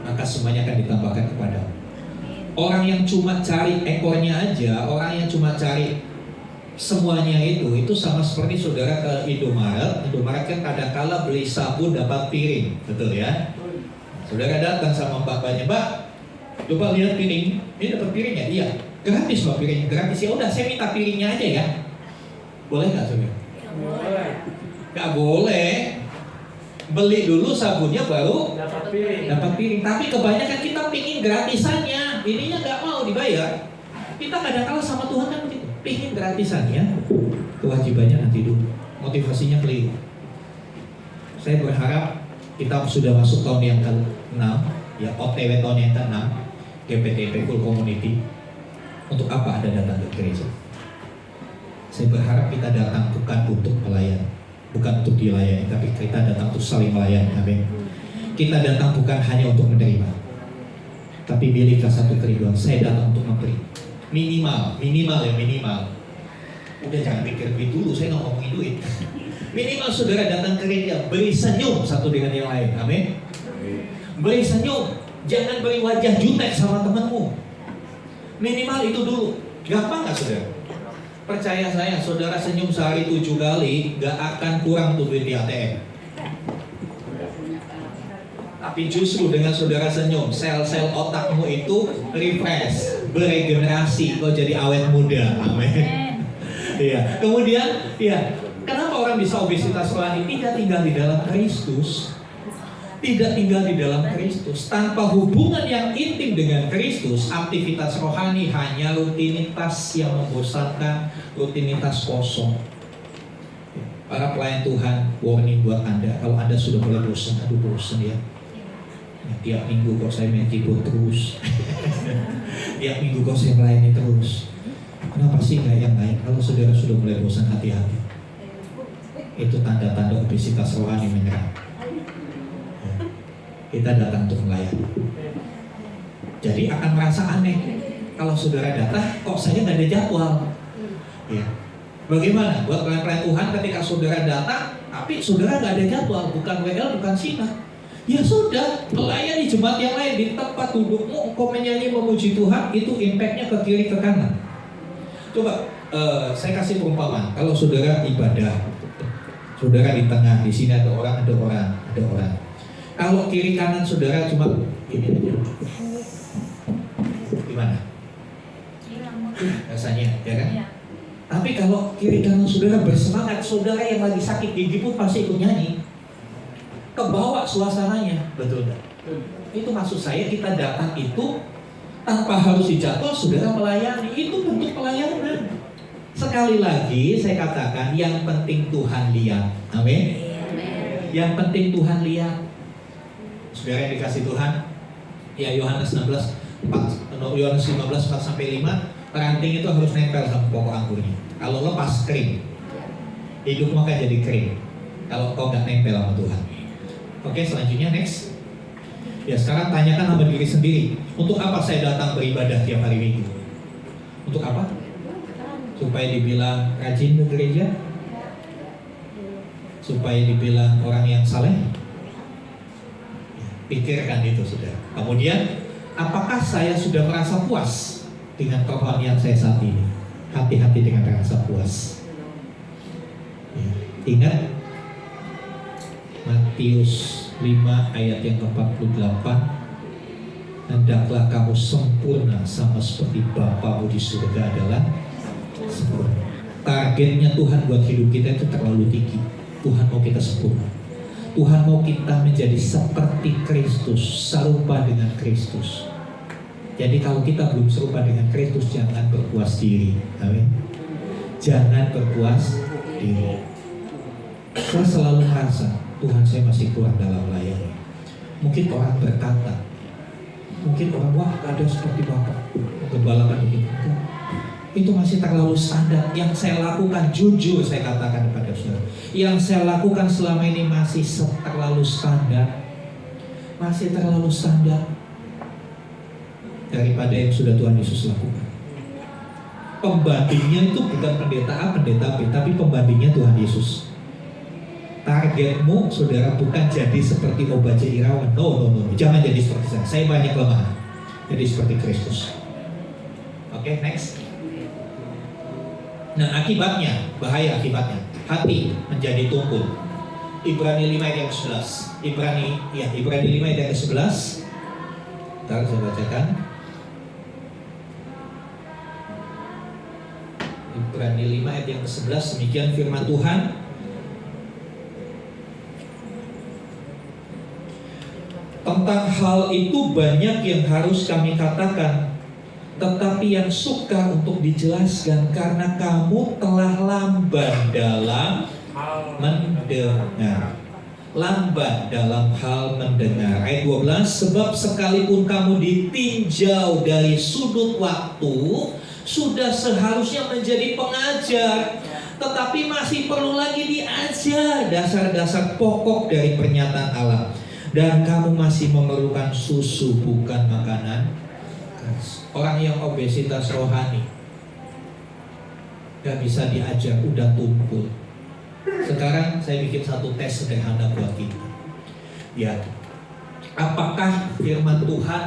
maka semuanya akan ditambahkan kepadamu. Orang yang cuma cari ekornya aja, orang yang cuma cari semuanya itu sama seperti saudara ke Indomaret. Indomaret kan kadang-kala beli sabun dapat piring, betul ya? Saudara datang sama mbak-mbaknya, Mbak, coba lihat piring, ini dapat piringnya? Iya, gratis Mbak piringnya, gratis. Ya udah, saya minta piringnya aja ya. Boleh nggak saudara? Boleh. Nggak boleh. Beli dulu sabunnya baru Dapat piring. Tapi kebanyakan kita pingin gratisannya, ininya nggak mau dibayar. Kita kadang-kala sama Tuhan kan begitu, pingin gratisannya, kewajibannya nanti dulu. Motivasinya keliru. Saya berharap kita sudah masuk tahun yang ke-6, ya OTW tahun yang ke-6, GPTP Full Community. Untuk apa Anda datang ke gereja? Saya berharap kita datang bukan untuk melayani, bukan untuk dilayani, tapi kita datang untuk saling melayani. Amin. Kita datang bukan hanya untuk menerima, tapi miliklah satu kerinduan. Saya datang untuk memberi. Minimal. Udah jangan pikir duit dulu, saya nggak ngomongin duit. Minimal saudara datang ke gereja, beri senyum satu dengan yang lain. Amin. Beri senyum, jangan beri wajah jutek sama temanmu. Minimal itu dulu. Gampang nggak saudara? Percaya saya, saudara senyum sehari 7 kali, nggak akan kurang tuh duit di ATM. Tapi justru dengan saudara senyum, sel-sel otakmu itu refresh, beregenerasi, kau jadi awet muda. Amin. Iya. Kemudian, ya, kenapa orang bisa obesitas rohani? Tidak tinggal di dalam Kristus. Tidak tinggal di dalam Kristus. Tanpa hubungan yang intim dengan Kristus, aktivitas rohani hanya rutinitas yang membosankan, rutinitas kosong. Para pelayan Tuhan, warning buat Anda. Kalau Anda sudah mulai bosan, aduh bosan ya. Tiap minggu kok saya main keyboard terus. Tiap minggu kok saya melayani terus. Kenapa sih nggak yang lain? Kalau saudara sudah mulai bosan, hati-hati. Itu tanda-tanda obesitas rohani menyerang. Kita datang untuk melayani. Jadi akan merasa aneh kalau saudara datang, kok saya nggak ada jadwal. Ya. Bagaimana buat pelayan Tuhan ketika saudara datang, tapi saudara nggak ada jadwal, bukan WL, bukan Sina? Ya sudah, melayani jemaat yang lain di tempat dudukmu, engkau menyanyi memuji Tuhan, itu impactnya ke kiri ke kanan. Coba saya kasih perumpamaan. Kalau saudara ibadah, saudara di tengah, di sini ada orang. Kalau kiri kanan saudara cuma ini aja, gimana? Rasanya, ya kan? Tapi kalau kiri kanan saudara bersemangat, saudara yang lagi sakit gigi pun pasti ikut nyanyi. Kebawa suasananya, betul enggak? Itu maksud saya, kita datang itu tanpa harus dijadwal, saudara melayani, itu bentuk pelayanan. Sekali lagi saya katakan, yang penting Tuhan lihat. Amin. Yang penting Tuhan lihat. Saudara yang dikasih Tuhan, ya Yohanes 15 4-5, ranting itu harus nempel sama pokok anggurnya. Kalau lepas kering, hidupmu akan jadi kering kalau kau nggak nempel sama Tuhan. Oke, selanjutnya next. Ya, sekarang tanyakan sama diri sendiri, untuk apa saya datang beribadah tiap hari Minggu? Untuk apa? Supaya dibilang rajin ke gereja? Supaya dibilang orang yang saleh? Pikirkan itu, saudara. Kemudian, apakah saya sudah merasa puas dengan kerohanian saya saat ini? Hati-hati dengan rasa puas. Ya, ingat Matius 5 ayat yang ke-48, hendaklah kamu sempurna sama seperti Bapamu di surga adalah sempurna. Targetnya Tuhan buat hidup kita itu terlalu tinggi. Tuhan mau kita sempurna. Tuhan mau kita menjadi seperti Kristus, serupa dengan Kristus. Jadi kalau kita belum serupa dengan Kristus, jangan berpuas diri. Amin. Jangan berpuas diri. Saya selalu merasa, Tuhan, saya masih kurang dalam melayani. Mungkin orang berkata, mungkin orang, wah gak ada seperti Bapak, gembalakan begitu. Itu masih terlalu standar. Yang saya lakukan, jujur saya katakan kepada saudara, yang saya lakukan selama ini masih terlalu standar. Masih terlalu standar daripada yang sudah Tuhan Yesus lakukan. Pembandingnya itu bukan pendeta A, pendeta B, tapi pembandingnya Tuhan Yesus. Targetmu, saudara, bukan jadi seperti Obaja Irawan. No. Jangan jadi seperti saya. Saya banyak kelemahan. Jadi seperti Kristus. Oke, next. Nah, akibatnya, bahaya akibatnya. Hati menjadi tumpul. Ibrani 5 ayat yang ke-11. Ibrani 5 ayat yang ke-11. Ntar saya bacakan. Ibrani 5 ayat yang ke-11. Demikian firman Tuhan. Tentang hal itu banyak yang harus kami katakan, tetapi yang suka untuk dijelaskan karena kamu telah lamban dalam mendengar. Lamban dalam hal mendengar. Ayat 12, sebab sekalipun kamu ditinjau dari sudut waktu, sudah seharusnya menjadi pengajar, tetapi masih perlu lagi diajar dasar-dasar pokok dari pernyataan Allah. Dan kamu masih memerlukan susu, bukan makanan. Orang yang obesitas rohani gak bisa diajar, udah tumpul. Sekarang saya bikin satu tes sederhana buat kita. Ya, apakah firman Tuhan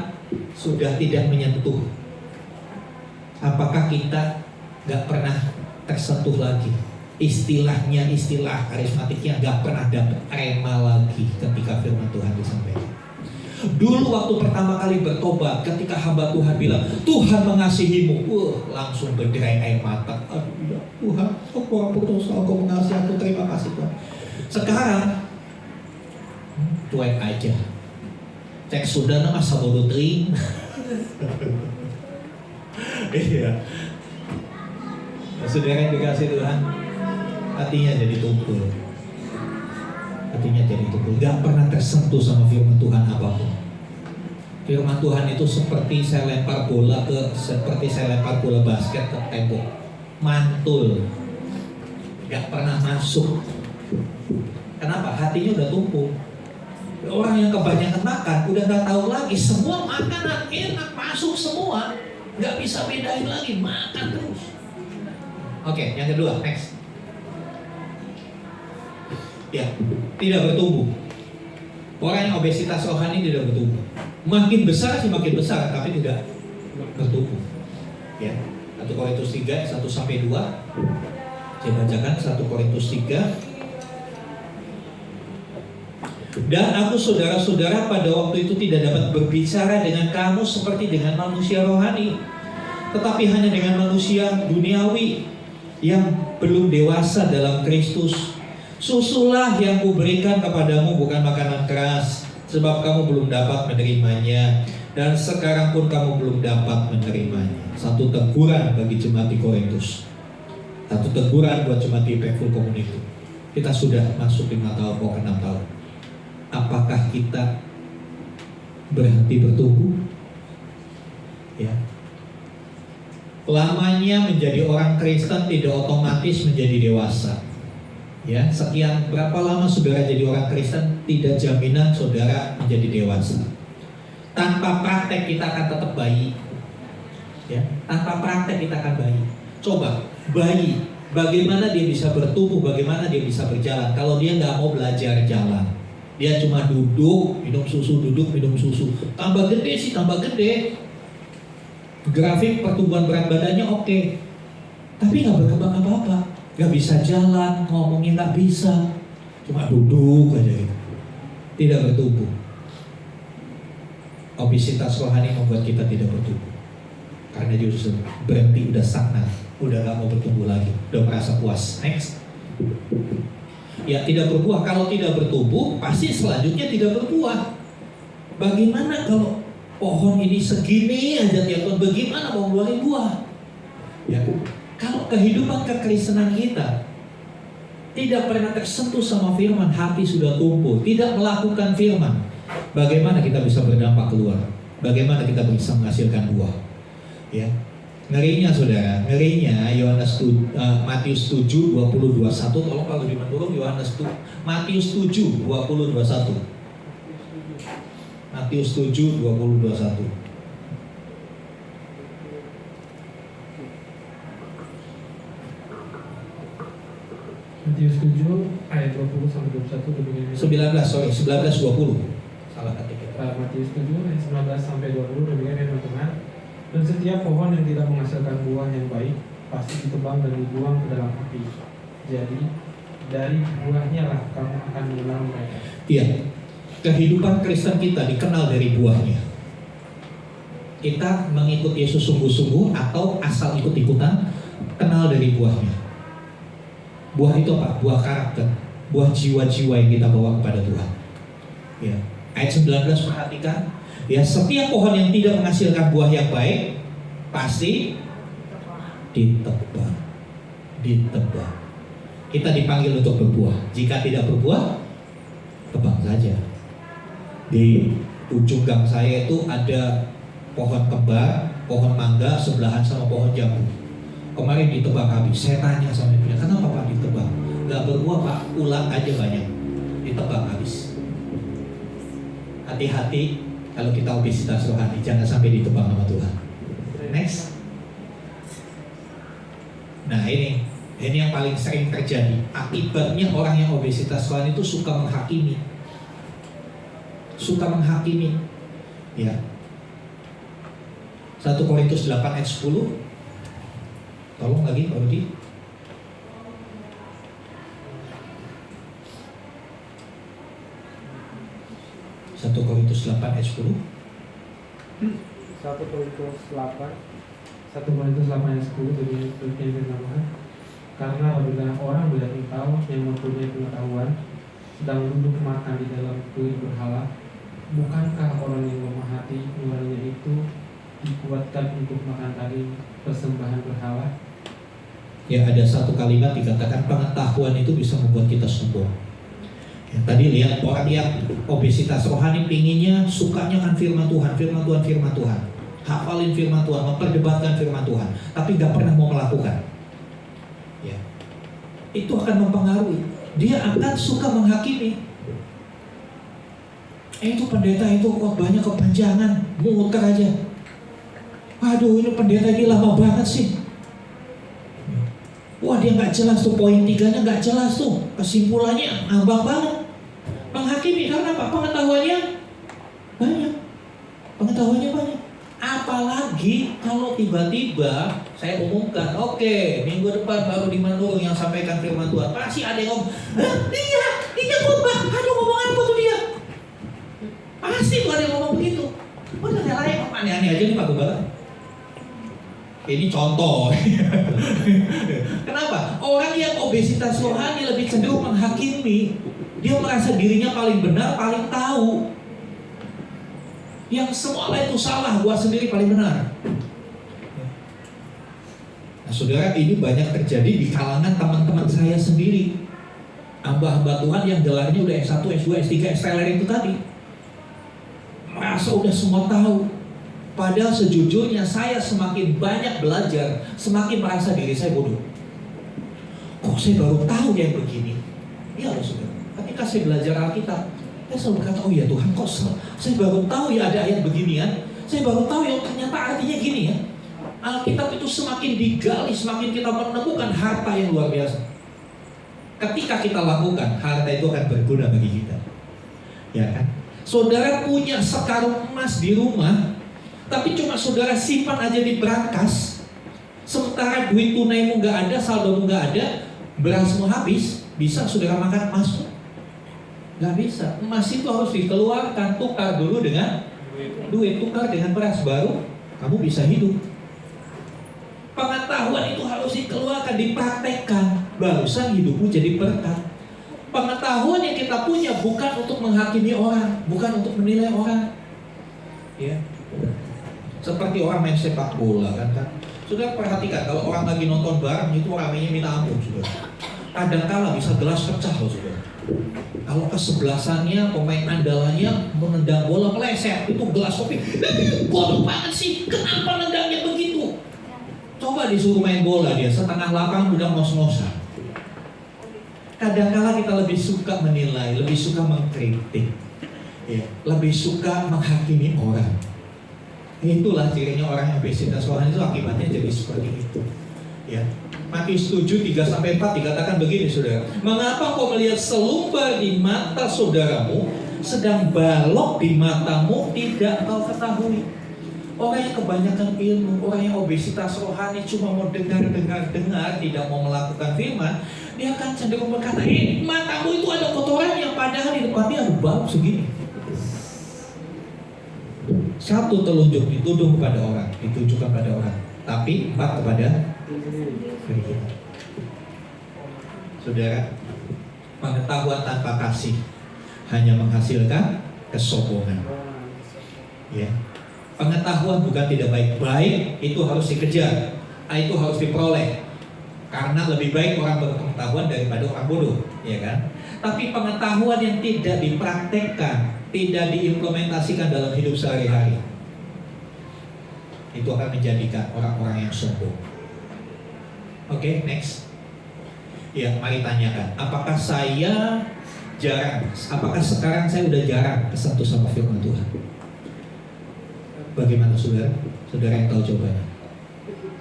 sudah tidak menyentuh? Apakah kita gak pernah tersentuh lagi? Istilah karismatiknya gak pernah dapat rema lagi ketika firman Tuhan disampaikan. Dulu waktu pertama kali bertobat, ketika hamba Tuhan bilang Tuhan mengasihimu, langsung berderai air mata. Aduh ya Tuhan, aku berdosa, Engkau mengasihi aku, terima kasih Tuhan. Sekarang cuek aja. Cek sudah nama sabodo teuing. Iya. Saudara yang dikasih Tuhan, hatinya jadi tumpul. Hatinya jadi tumpul. Gak pernah tersentuh sama firman Tuhan apapun. Firman Tuhan itu seperti saya lempar bola basket ke tembok. Mantul. Gak pernah masuk. Kenapa? Hatinya udah tumpul. Orang yang kebanyakan makan udah gak tahu lagi. Semua makanan enak, masuk semua. Gak bisa bedain lagi, makan terus. Oke, yang kedua, next. Ya, tidak bertumbuh. Orang yang obesitas rohani tidak bertumbuh. Makin besar sih makin besar, tapi tidak bertumbuh. Ya, 1 Korintus 3 1-2. Saya bacakan 1 Korintus 3. Dan aku saudara-saudara pada waktu itu tidak dapat berbicara dengan kamu seperti dengan manusia rohani, tetapi hanya dengan manusia duniawi yang belum dewasa dalam Kristus. Susulah yang kuberikan kepadamu, bukan makanan keras, sebab kamu belum dapat menerimanya, dan sekarang pun kamu belum dapat menerimanya. Satu teguran bagi jemaat di Korintus, satu teguran buat jemaat di Faithful Community. Kita sudah masuk 5 tahun, mau ke 6 tahun. Apakah kita berhenti bertumbuh? Ya. Lamanya menjadi orang Kristen tidak otomatis menjadi dewasa. Ya, sekian berapa lama saudara jadi orang Kristen tidak jaminan saudara menjadi dewasa. Tanpa praktek kita akan tetap bayi. Ya, tanpa praktek kita akan bayi. Coba bayi, bagaimana dia bisa bertumbuh, bagaimana dia bisa berjalan kalau dia nggak mau belajar jalan. Dia cuma duduk, minum susu, duduk, minum susu. Tambah gede sih, tambah gede. Grafik pertumbuhan berat badannya oke, tapi nggak berkembang apa-apa. Nggak bisa jalan, ngomongnya nggak bisa, cuma duduk aja gitu. Tidak bertumbuh. Obesitas rohani membuat kita tidak bertumbuh, karena justru berhenti, udah stagnan, udah nggak mau bertumbuh lagi, udah merasa puas. Next. Ya, tidak berbuah. Kalau tidak bertumbuh, pasti selanjutnya tidak berbuah. Bagaimana kalau pohon ini segini aja tiap tahun, bagaimana mau ngeluarin buah? Ya, kalau kehidupan kekristenan kita tidak pernah tersentuh sama firman, hati sudah tumpul, tidak melakukan firman, bagaimana kita bisa berdampak keluar? Bagaimana kita bisa menghasilkan buah? Ya, ngerinya saudara, ngerinya Matius 7 20-21. Tolong kalau di menurut Matius 7 20-21. Matius 7 20-21. Matius 7 ayat 20-21 demikian. 19-20. Salah ketik. Matius 7 ayat 19-20 demikian firman Tuhan. Dan setiap pohon yang tidak menghasilkan buah yang baik pasti ditebang dan dibuang ke dalam api. Jadi dari buahnya lah kamu akan mengenal mereka. Iya. Kehidupan Kristen kita dikenal dari buahnya. Kita mengikut Yesus sungguh-sungguh atau asal ikut-ikutan, kenal dari buahnya. Buah itu apa? Buah karakter, buah jiwa-jiwa yang kita bawa kepada Tuhan. Ya. Ayat 19 perhatikan. Ya, setiap pohon yang tidak menghasilkan buah yang baik pasti ditebang. Ditebang. Kita dipanggil untuk berbuah. Jika tidak berbuah, tebang saja. Di ujung gang saya itu ada pohon kembar, pohon mangga sebelahan sama pohon jambu. Kemarin ditebang habis. Saya tanya sama dia, kenapa Pak ditebang? Gak berbuah Pak, ulat aja banyak. Ditebang habis. Hati-hati kalau kita obesitas rohani, jangan sampai ditebang sama Tuhan. Next. Nah ini yang paling sering terjadi. Akibatnya orang yang obesitas rohani itu suka menghakimi. Ya. 1 Korintus 8 ayat 10. Tolong lagi Pak Rudi. 1 Korintus 8 ayat 10. 1 Korintus 8 ayat 10 demikian firman. Karena apabila orang melihat engkau yang mempunyai pengetahuan sedang duduk makan di dalam kuil berhala, bukankah orang yang lemah hati nuraninya itu dikuatkan untuk makan daging persembahan berhala? Ya, ada satu kalimat dikatakan pengetahuan itu bisa membuat kita sombong. Ya, tadi lihat orang yang obesitas rohani pinginnya, sukanya kan firman Tuhan, hafalin firman Tuhan, memperdebatkan firman Tuhan, tapi gak pernah mau melakukan. Ya, itu akan mempengaruhi. Dia akan suka menghakimi. Itu pendeta itu banyak kepanjangan, muter aja. Waduh, ini pendeta ini lama banget sih. Wah, dia nggak jelas tuh, poin 3-nya nggak jelas tuh, kesimpulannya ngambang banget. Menghakimi karena apa? Pengetahuannya banyak. Apalagi kalau tiba-tiba saya umumkan, oke, minggu depan baru di Manurung yang sampaikan firman Tuhan, pasti ada yang ngomong, dia khotbah, aduh ngomong apa tuh dia? Pasti tuh ada yang ngomong begitu. Udah ada lain, aneh-aneh aja nih Pak Gembala. Ini contoh. Kenapa? Orang yang obesitas rohani lebih cenderung menghakimi. Dia merasa dirinya paling benar, paling tahu. Yang semua lain itu salah, gua sendiri paling benar. Nah, saudara, ini banyak terjadi di kalangan teman-teman saya sendiri. Hamba-hamba Tuhan yang gelarnya udah S1, S2, S3, S-teler itu tadi. Merasa udah semua tahu. Padahal sejujurnya saya semakin banyak belajar, semakin merasa diri saya bodoh. Kok saya baru tahu yang begini? Iya loh saudara. Ketika saya belajar Alkitab, saya selalu berkata, oh ya Tuhan, kok saya baru tahu ya ada ayat beginian. Saya baru tahu ya ternyata artinya gini ya. Alkitab itu semakin digali, semakin kita menemukan harta yang luar biasa. Ketika kita lakukan, harta itu akan berguna bagi kita. Ya kan? Saudara punya sekarung emas di rumah, tapi cuma saudara simpan aja di brankas. Sementara duit tunaimu gak ada, saldomu gak ada, berasmu habis, bisa saudara makan emasmu? Gak bisa. Emas itu harus dikeluarkan, tukar dulu dengan duit, tukar dengan beras, baru kamu bisa hidup. Pengetahuan itu harus dikeluarkan, dipraktekkan, barusan hidupmu jadi berkat. Pengetahuan yang kita punya bukan untuk menghakimi orang, bukan untuk menilai orang. Ya. Seperti orang main sepak bola kan. Sudah perhatikan kalau orang lagi nonton bareng itu ramainya minta ampun sudah. Kadang-kala bisa gelas pecah loh sudah. Kalau kesebelasannya pemain andalannya menendang bola meleset, itu gelas kopi. Bodoh banget sih, kenapa nendangnya begitu? Coba disuruh main bola dia setengah lapang udah ngos-ngosan. Kadang-kala kita lebih suka menilai, lebih suka mengkritik, ya, lebih suka menghakimi orang. Itulah cirinya orang yang obesitas rohani itu akibatnya jadi seperti itu. Ya. Matius 7:3-4 dikatakan begini saudara. Mengapa kau melihat selumbar di mata saudaramu, sedang balok di matamu tidak kau ketahui? Orang yang kebanyakan ilmu, orang yang obesitas rohani cuma mau dengar, tidak mau melakukan firman, dia akan cenderung berkata, matamu itu ada kotoran yang padahal di depannya ada balok segini. Satu telunjuk dituduh kepada orang, ditujukan pada orang, tapi 4 kepada diri kita. Saudara, pengetahuan tanpa kasih hanya menghasilkan kesombongan. Ya. Pengetahuan bukan tidak baik, itu harus dikejar, itu harus diperoleh. Karena lebih baik orang berpengetahuan daripada orang bodoh, ya kan? Tapi pengetahuan yang tidak dipraktekkan, tidak diimplementasikan dalam hidup sehari-hari, Itu akan menjadikan orang-orang yang sombong. Oke, next. Ya, mari tanyakan, apakah sekarang saya udah jarang kesentuh sama firman Tuhan? Bagaimana saudara? Saudara yang tahu jawabannya.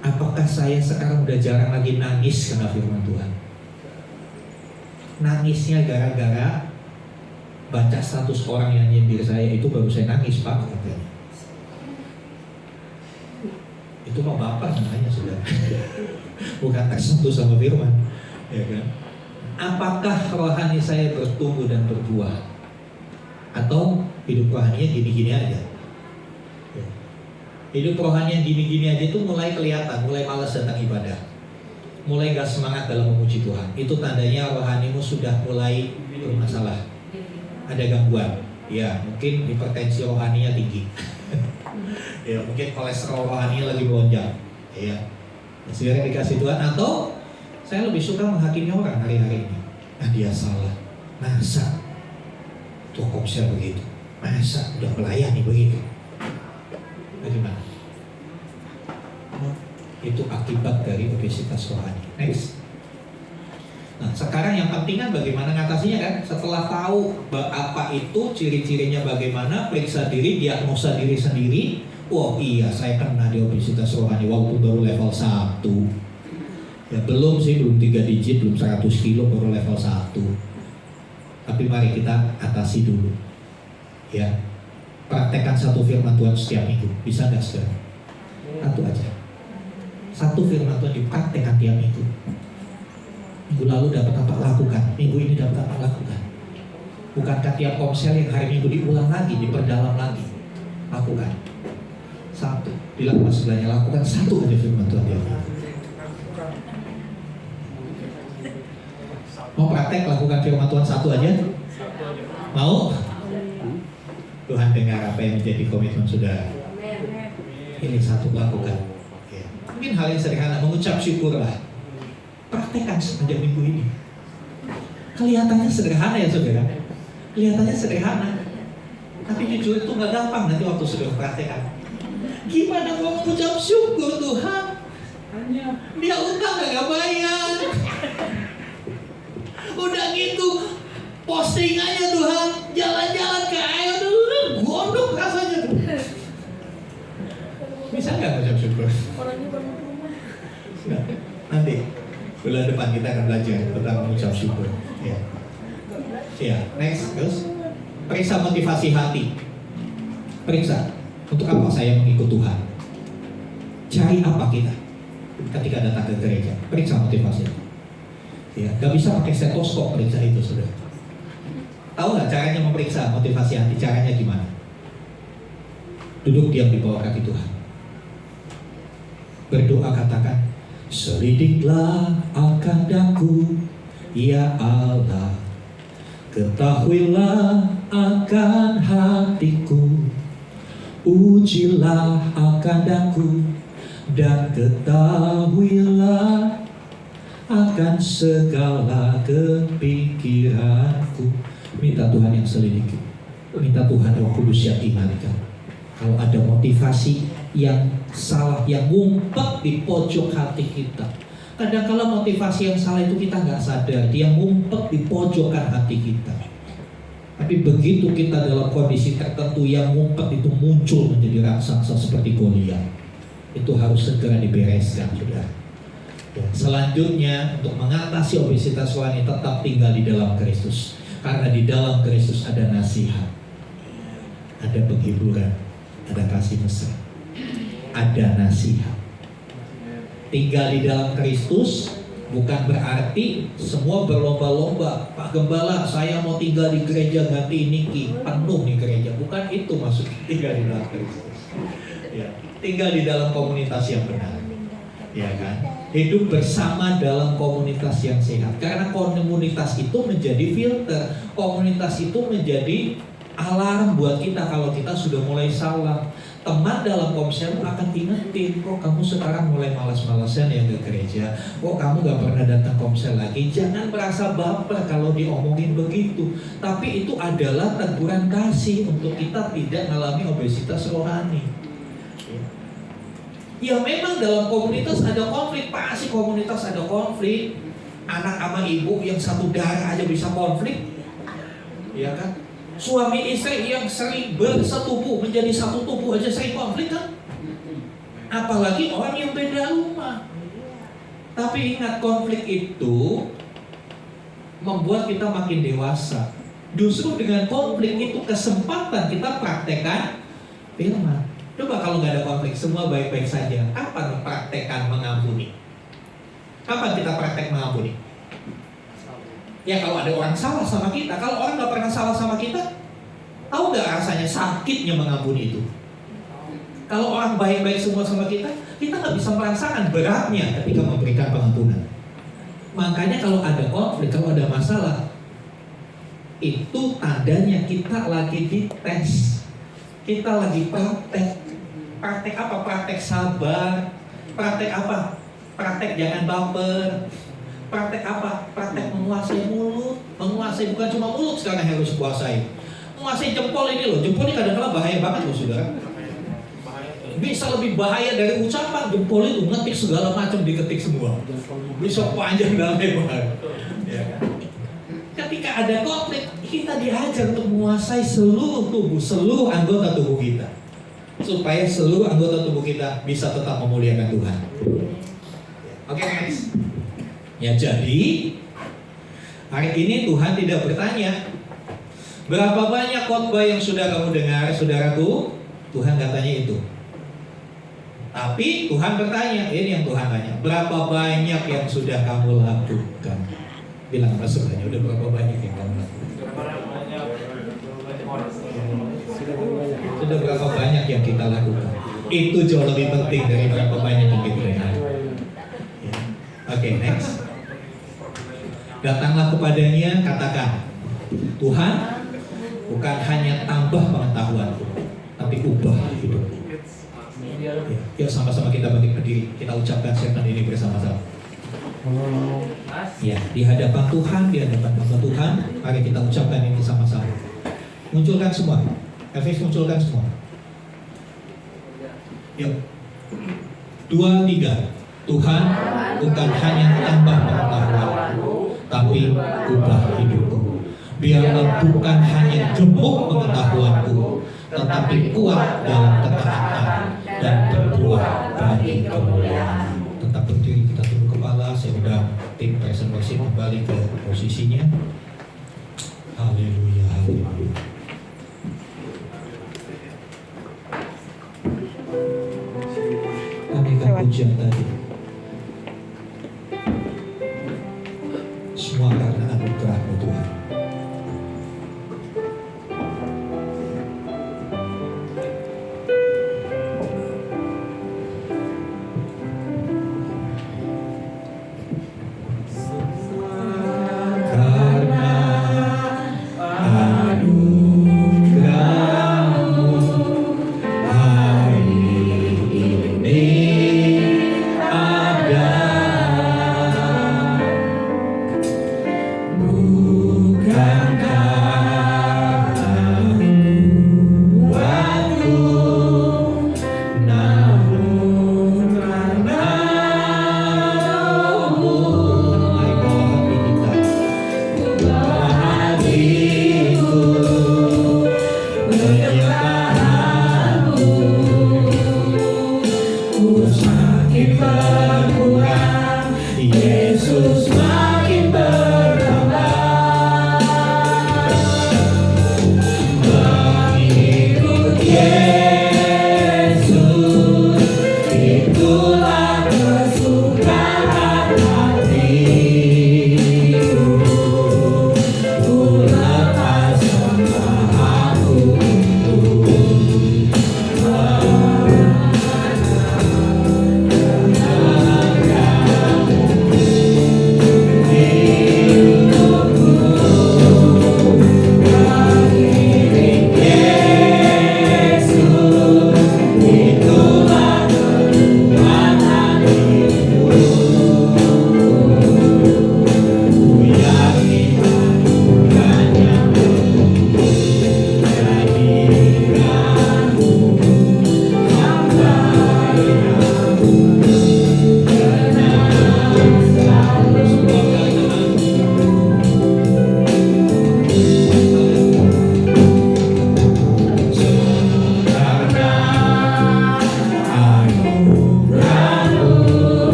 Apakah saya sekarang udah jarang lagi nangis karena firman Tuhan? Nangisnya gara-gara baca status orang yang nyindir saya, itu baru saya nangis, Pak, katanya. Itu mah baper namanya, saudara. Bukan tersentuh sama firman, ya kan? Apakah rohani saya bertumbuh dan berbuah, atau hidup rohaninya gini-gini aja? Ya. Hidup rohani yang gini-gini aja itu mulai kelihatan, mulai malas datang ibadah, mulai gak semangat dalam memuji Tuhan. Itu tandanya rohanimu sudah mulai bermasalah, ada gangguan. Ya, mungkin hipertensi rohaninya tinggi. Ya, mungkin kolesterol rohaninya lagi melonjak. Ya, saudara dikasih Tuhan. Atau saya lebih suka menghakimi orang hari-hari ini. Nah, dia salah. Masa tuh komsel begitu? Masa udah melayani begitu? Bagaimana? Itu akibat dari obesitas rohani. Next. Nah, sekarang yang penting kan bagaimana ngatasinya kan? Setelah tahu apa itu, ciri-cirinya bagaimana, periksa diri, diagnosa diri sendiri. Oh iya, saya kena di obesitas rohani walaupun baru level 1. Ya belum 3 digit, belum 100 kilo, baru level 1. Tapi mari kita atasi dulu. Ya, praktekkan satu firman Tuhan setiap minggu. Bisa nggak saudara? Satu aja. Satu firman Tuhan dipraktekkan tiap minggu. Minggu lalu dapat apa, lakukan. Minggu ini dapat apa, lakukan. Bukankah tiap komsel yang hari Minggu diulang lagi, diperdalam lagi? Lakukan. Satu. Bilang sama sebelahnya, lakukan satu aja firman Tuhan tiap minggu. Mau praktek lakukan firman Tuhan satu aja? Mau? Tuhan dengar apa yang menjadi komitmen saudara. Ini satu, lakukan. Ya. Mungkin hal yang sederhana, mengucap syukurlah. Praktekkan semenjak minggu ini. Kelihatannya sederhana ya saudara. Kelihatannya sederhana. Tapi jujur itu gak gampang nanti waktu sudah praktekkan. Gimana mau mengucap syukur Tuhan? Dia utang gak bayar. Udah gitu postingannya Tuhan, jalan-jalan ke air dulu, gondok rasanya tuh. Bisa nggak mengucap syukur? Orangnya bangun rumah. Nanti bulan depan kita akan belajar tentang mengucap syukur. Ya, ya. Next, terus periksa motivasi hati. Periksa untuk apa saya mengikut Tuhan. Cari apa kita ketika datang ke gereja. Periksa motivasi. Ya, gak bisa pakai stetoskop periksa itu, saudara. Tahu nggak caranya memeriksa motivasi hati? Caranya gimana? Duduk diam di bawah kaki Tuhan. Berdoa, katakan, selidiklah akan daku, ya Allah. Ketahuilah akan hatiku, ujilah akan daku, dan ketahuilah akan segala kepikiranku. Minta Tuhan yang selidiki. Minta Tuhan Roh Kudus yang ingatkan. Kalau ada motivasi yang salah, yang ngumpet di pojok hati kita. Kadang-kala motivasi yang salah itu kita nggak sadar, dia ngumpet di pojokan hati kita. Tapi begitu kita dalam kondisi tertentu, yang ngumpet itu muncul menjadi raksasa seperti Goliat. Itu harus segera dibereskan, saudara. Ya, selanjutnya untuk mengatasi obesitas rohani, tetap tinggal di dalam Kristus. Karena di dalam Kristus ada nasihat, ada penghiburan, ada kasih mesra, ada nasihat. Tinggal di dalam Kristus bukan berarti semua berlomba-lomba. Pak Gembala, saya mau tinggal di gereja ganti niki, penuh di gereja. Bukan itu maksudnya tinggal di dalam Kristus. Ya, tinggal di dalam komunitas yang benar. Ya kan? Hidup bersama dalam komunitas yang sehat. Karena komunitas itu menjadi filter, komunitas itu menjadi alarm buat kita kalau kita sudah mulai salah. Teman dalam komsel akan ingetin, kok kamu sekarang mulai malas-malasan ya ke gereja, kok kamu gak pernah datang komsel lagi. Jangan merasa baper kalau diomongin begitu, tapi itu adalah teguran kasih untuk kita tidak mengalami obesitas rohani. Ya memang dalam komunitas ada konflik, pasti komunitas ada konflik. Anak sama ibu yang satu darah aja bisa konflik, ya kan? Suami istri yang sering bersetubuh menjadi satu tubuh aja sering konflik kan? Apalagi orang yang beda rumah. Tapi ingat, konflik itu membuat kita makin dewasa. Justru dengan konflik itu kesempatan kita praktekkan firman. Coba kalau nggak ada konflik, semua baik-baik saja. Kapan mempraktekkan mengampuni? Kapan kita praktek mengampuni? Ya kalau ada orang salah sama kita. Kalau orang nggak pernah salah sama kita, tahu nggak rasanya sakitnya mengampuni itu? Kalau orang baik-baik semua sama kita nggak bisa merasakan beratnya ketika memberikan pengampunan. Makanya kalau ada konflik, kalau ada masalah, itu tandanya kita lagi dites. Kita lagi praktek. Praktek apa? Praktek sabar. Praktek apa? Praktek jangan baper. Praktek apa? Praktek menguasai mulut. Menguasai bukan cuma mulut sekarang yang harus kuasai. Menguasai jempol ini loh. Jempol ini kadang-kadang bahaya banget loh saudara. Bisa lebih bahaya dari ucapan. Jempol itu ngetik segala macam, diketik semua. Bisa panjang dan lebar. Ya. Ketika ada konflik, kita diajar untuk menguasai seluruh tubuh, seluruh anggota tubuh kita, supaya seluruh anggota tubuh kita bisa tetap memuliakan Tuhan. Oke, next. Ya, jadi hari ini Tuhan tidak bertanya berapa banyak khotbah yang sudah kamu dengar, saudaraku. Tuhan katanya itu. Tapi Tuhan bertanya, ini yang Tuhan tanya, berapa banyak yang sudah kamu lakukan? Bilang sama sebelahnya, udah berapa banyak yang kamu lakukan? Sudah berapa banyak yang kita lakukan? Itu jauh lebih penting dari berapa banyak yang kita dengar. Ya. Oke, next. Datanglah kepadanya, katakan, Tuhan, bukan hanya tambah pengetahuanku, tapi ubah hidupku. Ya, sama-sama kita bangkit berdiri, kita ucapkan firman ini bersama-sama. Ya, di hadapan Tuhan, di hadapan Bapa Tuhan, mari kita ucapkan ini sama-sama. Munculkan semua, Elvis munculkan semua. Yuk, 2, 3. Tuhan, bukan hanya tambah pengetahuanku, tapi ubah hidupku. Biarlah bukan hanya gemuk pengetahuanku, tetapi kuat dalam ketaatan dan berbuah bagi kemuliaan. Tetap berdiri, kita tunduk kepala. Saya undang tim present worship kembali ke posisinya. Haleluya, haleluya. Kami akan pujian tadi. Semua karena anugerah-Mu Tuhan.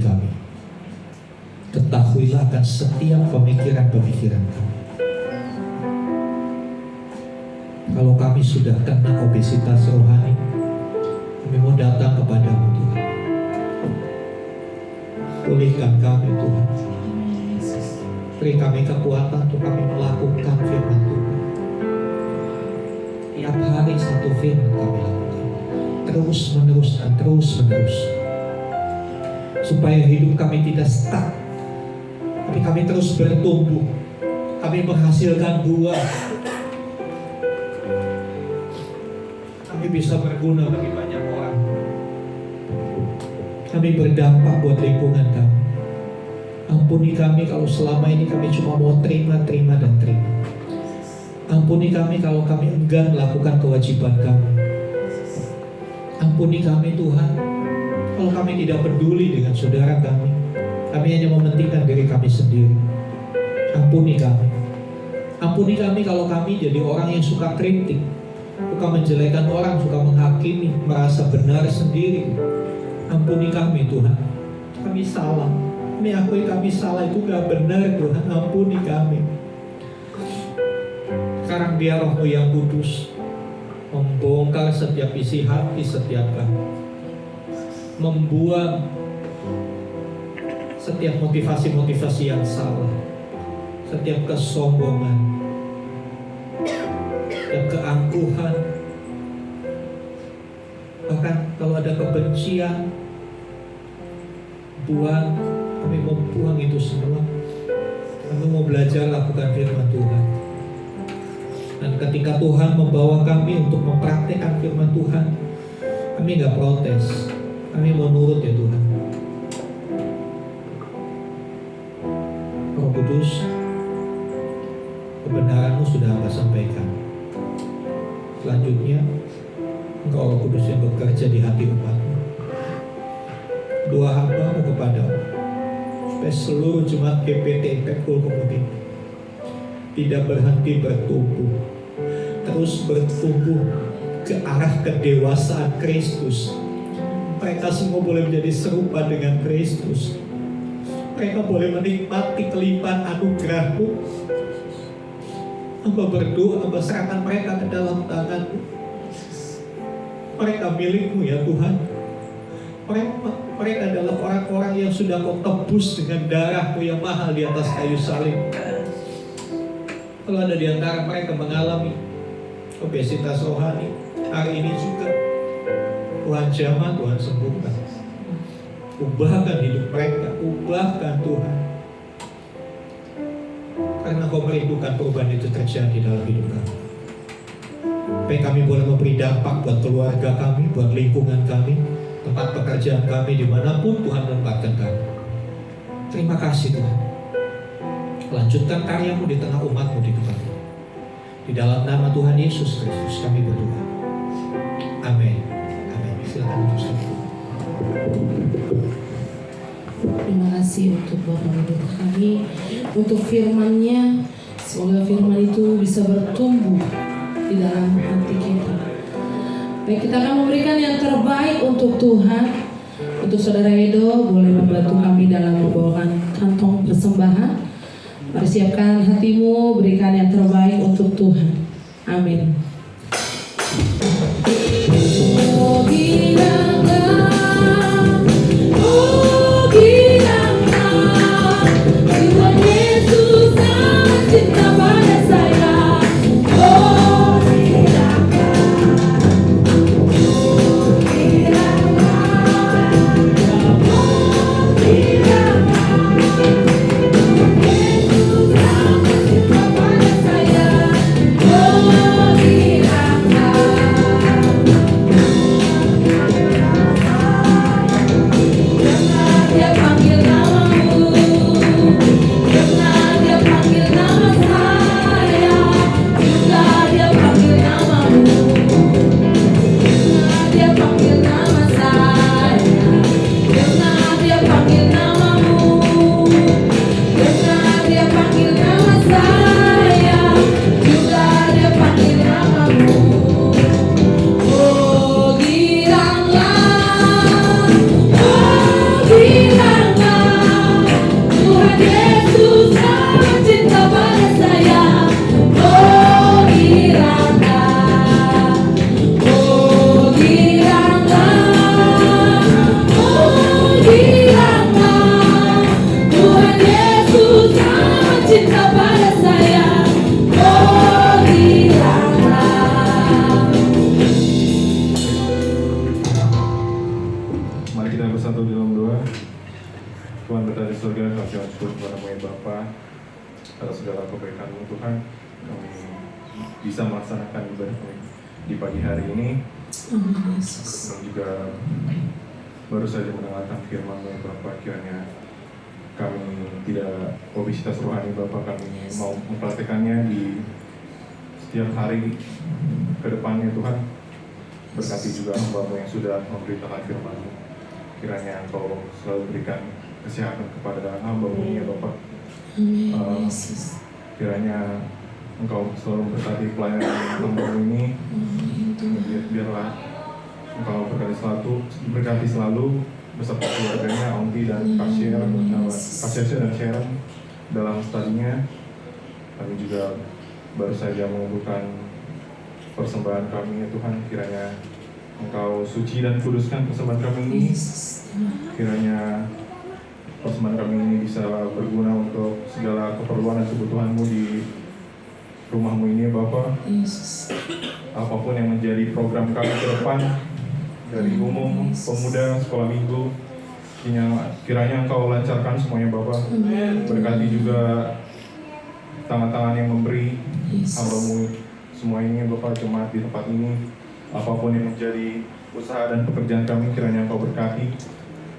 kami. Ketahuilah akan setiap pemikiran-pemikiran kami. Kalau kami sudah kena obesitas rohani, kami mau datang kepadamu Tuhan. Pulihkan kami Tuhan. Beri kami kekuatan untuk kami melakukan firman Tuhan. Tiap hari satu firman kami lakukan, terus menerus dan terus menerus, supaya hidup kami tidak stuck, tapi kami terus bertumbuh, kami menghasilkan buah, kami bisa berguna bagi banyak orang, kami berdampak buat lingkungan kami. Ampuni kami kalau selama ini kami cuma mau terima dan terima. Ampuni kami kalau kami enggan melakukan kewajiban kami. Ampuni kami Tuhan kalau kami tidak peduli dengan saudara kami. Kami hanya mementingkan diri kami sendiri. Ampuni kami. Ampuni kami kalau kami jadi orang yang suka kritik, suka menjelekan orang, suka menghakimi, merasa benar sendiri. Ampuni kami Tuhan. Kami salah. Kami akui kami salah, itu gak benar Tuhan. Ampuni kami. Sekarang biar Roh-Mu yang kudus membongkar setiap isi hati setiap kami, membuang setiap motivasi-motivasi yang salah, setiap kesombongan, setiap keangkuhan, bahkan kalau ada kebencian, buang. Kami mau buang itu semua. Kami mau belajar lakukan firman Tuhan. Dan ketika Tuhan membawa kami untuk mempraktekkan firman Tuhan, kami gak protes. Kami mau nurut ya Tuhan. Roh Kudus, kebenaran-Mu sudah Hamba sampaikan. Selanjutnya, Engkau Roh Kudus yang bekerja di hati umat-Mu. Doa hamba-Mu kepadamu, supaya seluruh jemaat GPT Impact Full Community tidak berhenti bertumbuh, terus bertumbuh ke arah kedewasaan Kristus. Mereka semua boleh menjadi serupa dengan Kristus. Mereka boleh menikmati kelimpahan anugerah-Mu. Hamba berdoa, Hamba serahkan mereka ke dalam tangan-Mu. Mereka milik-Mu ya Tuhan. Mereka adalah orang-orang yang sudah Kau tebus dengan darah-Mu yang mahal di atas kayu salib. Kalau ada di antara mereka mengalami obesitas rohani, hari ini juga Tuhan jamah, Tuhan sembuhkan. Ubahkan hidup mereka, ubahkan Tuhan. Karena Kau merindukan perubahan itu terjadi dalam hidup kami. Supaya kami boleh memberi dampak buat keluarga kami, buat lingkungan kami, tempat pekerjaan kami, dimanapun Tuhan menempatkan kami. Terima kasih Tuhan. Lanjutkan karya-Mu di tengah umat-Mu di tempat ini. Di dalam nama Tuhan Yesus Kristus kami berdoa. Amin. Amin. Silakan untuk saya. Terima kasih untuk Bapak Ibu kami, untuk firman-Nya. Semoga firman itu bisa bertumbuh di dalam hati kita. Baik, kita akan memberikan yang terbaik untuk Tuhan. Untuk Saudara Edo, boleh membantu kami dalam membawakan kantong persembahan. Mari siapkan hatimu, berikan yang terbaik untuk Tuhan. Amin. Oh, berada di surga, kami syukur kepada-Mu ya Bapa atas segala kebaikan-Mu Tuhan. Kami bisa melaksanakan ibadah kami di pagi hari ini. Amin Yesus. Kami juga baru saja mendengarkan firman-Mu ya Bapa, kiranya kami tidak obesitas rohani Bapa, kami mau mempraktekannya di setiap hari ke depannya Tuhan. Berkati juga hamba-Mu yang sudah memberitakan firman-Mu. Kiranya Engkau selalu berikan kesehatan kepada hamba-Mu ini ya Bapak. Amin Yesus. Kiranya Engkau selalu memberkati pelayanan hamba-Mu ini. Amin Tuhan. Biarlah Engkau berkati selalu beserta keluarganya, Onti dan Kasya dan Sharon dalam studinya. Kami juga baru saja mengumpulkan persembahan kami ya Tuhan. Kiranya Engkau suci dan kuduskan persembahan kami ini. Kiranya persembahan kami ini bisa berguna untuk segala keperluan dan kebutuhan-Mu di rumah-Mu ini ya Bapak. Yesus. Apapun yang menjadi program kami ke depan, dari umum, pemuda, sekolah minggu, kiranya Engkau lancarkan semuanya Bapak. Berkati juga tangan-tangan yang memberi hamba-Mu semua ini Bapak, jemaat di tempat ini. Apapun yang menjadi usaha dan pekerjaan kami, kiranya Engkau berkati.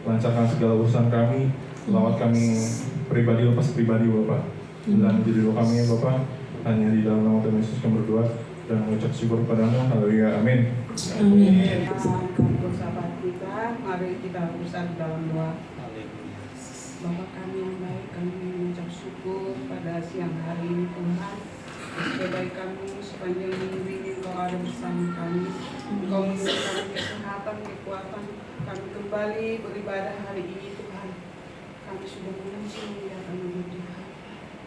Lancarkan segala urusan kami, lawat kami pribadi lepas pribadi Bapak. Dan jadi doa kami ya Bapak, hanya di dalam nama Tuhan Yesus kami berdoa dan mengucap syukur padamu. Haleluya, amin. Amin. Sahabat kita, mari kita bersatu dalam doa. Bapa kami yang baik, kami mengucap syukur pada siang hari ini Tuhan. Kebaikan-Mu sepanjang minggu ini Engkau ada bersama kami. Engkau memberi kami kesehatan, kekuatan. Kami kembali beribadah hari ini Tuhan. Kami sudah memuji muliakan nama Tuhan.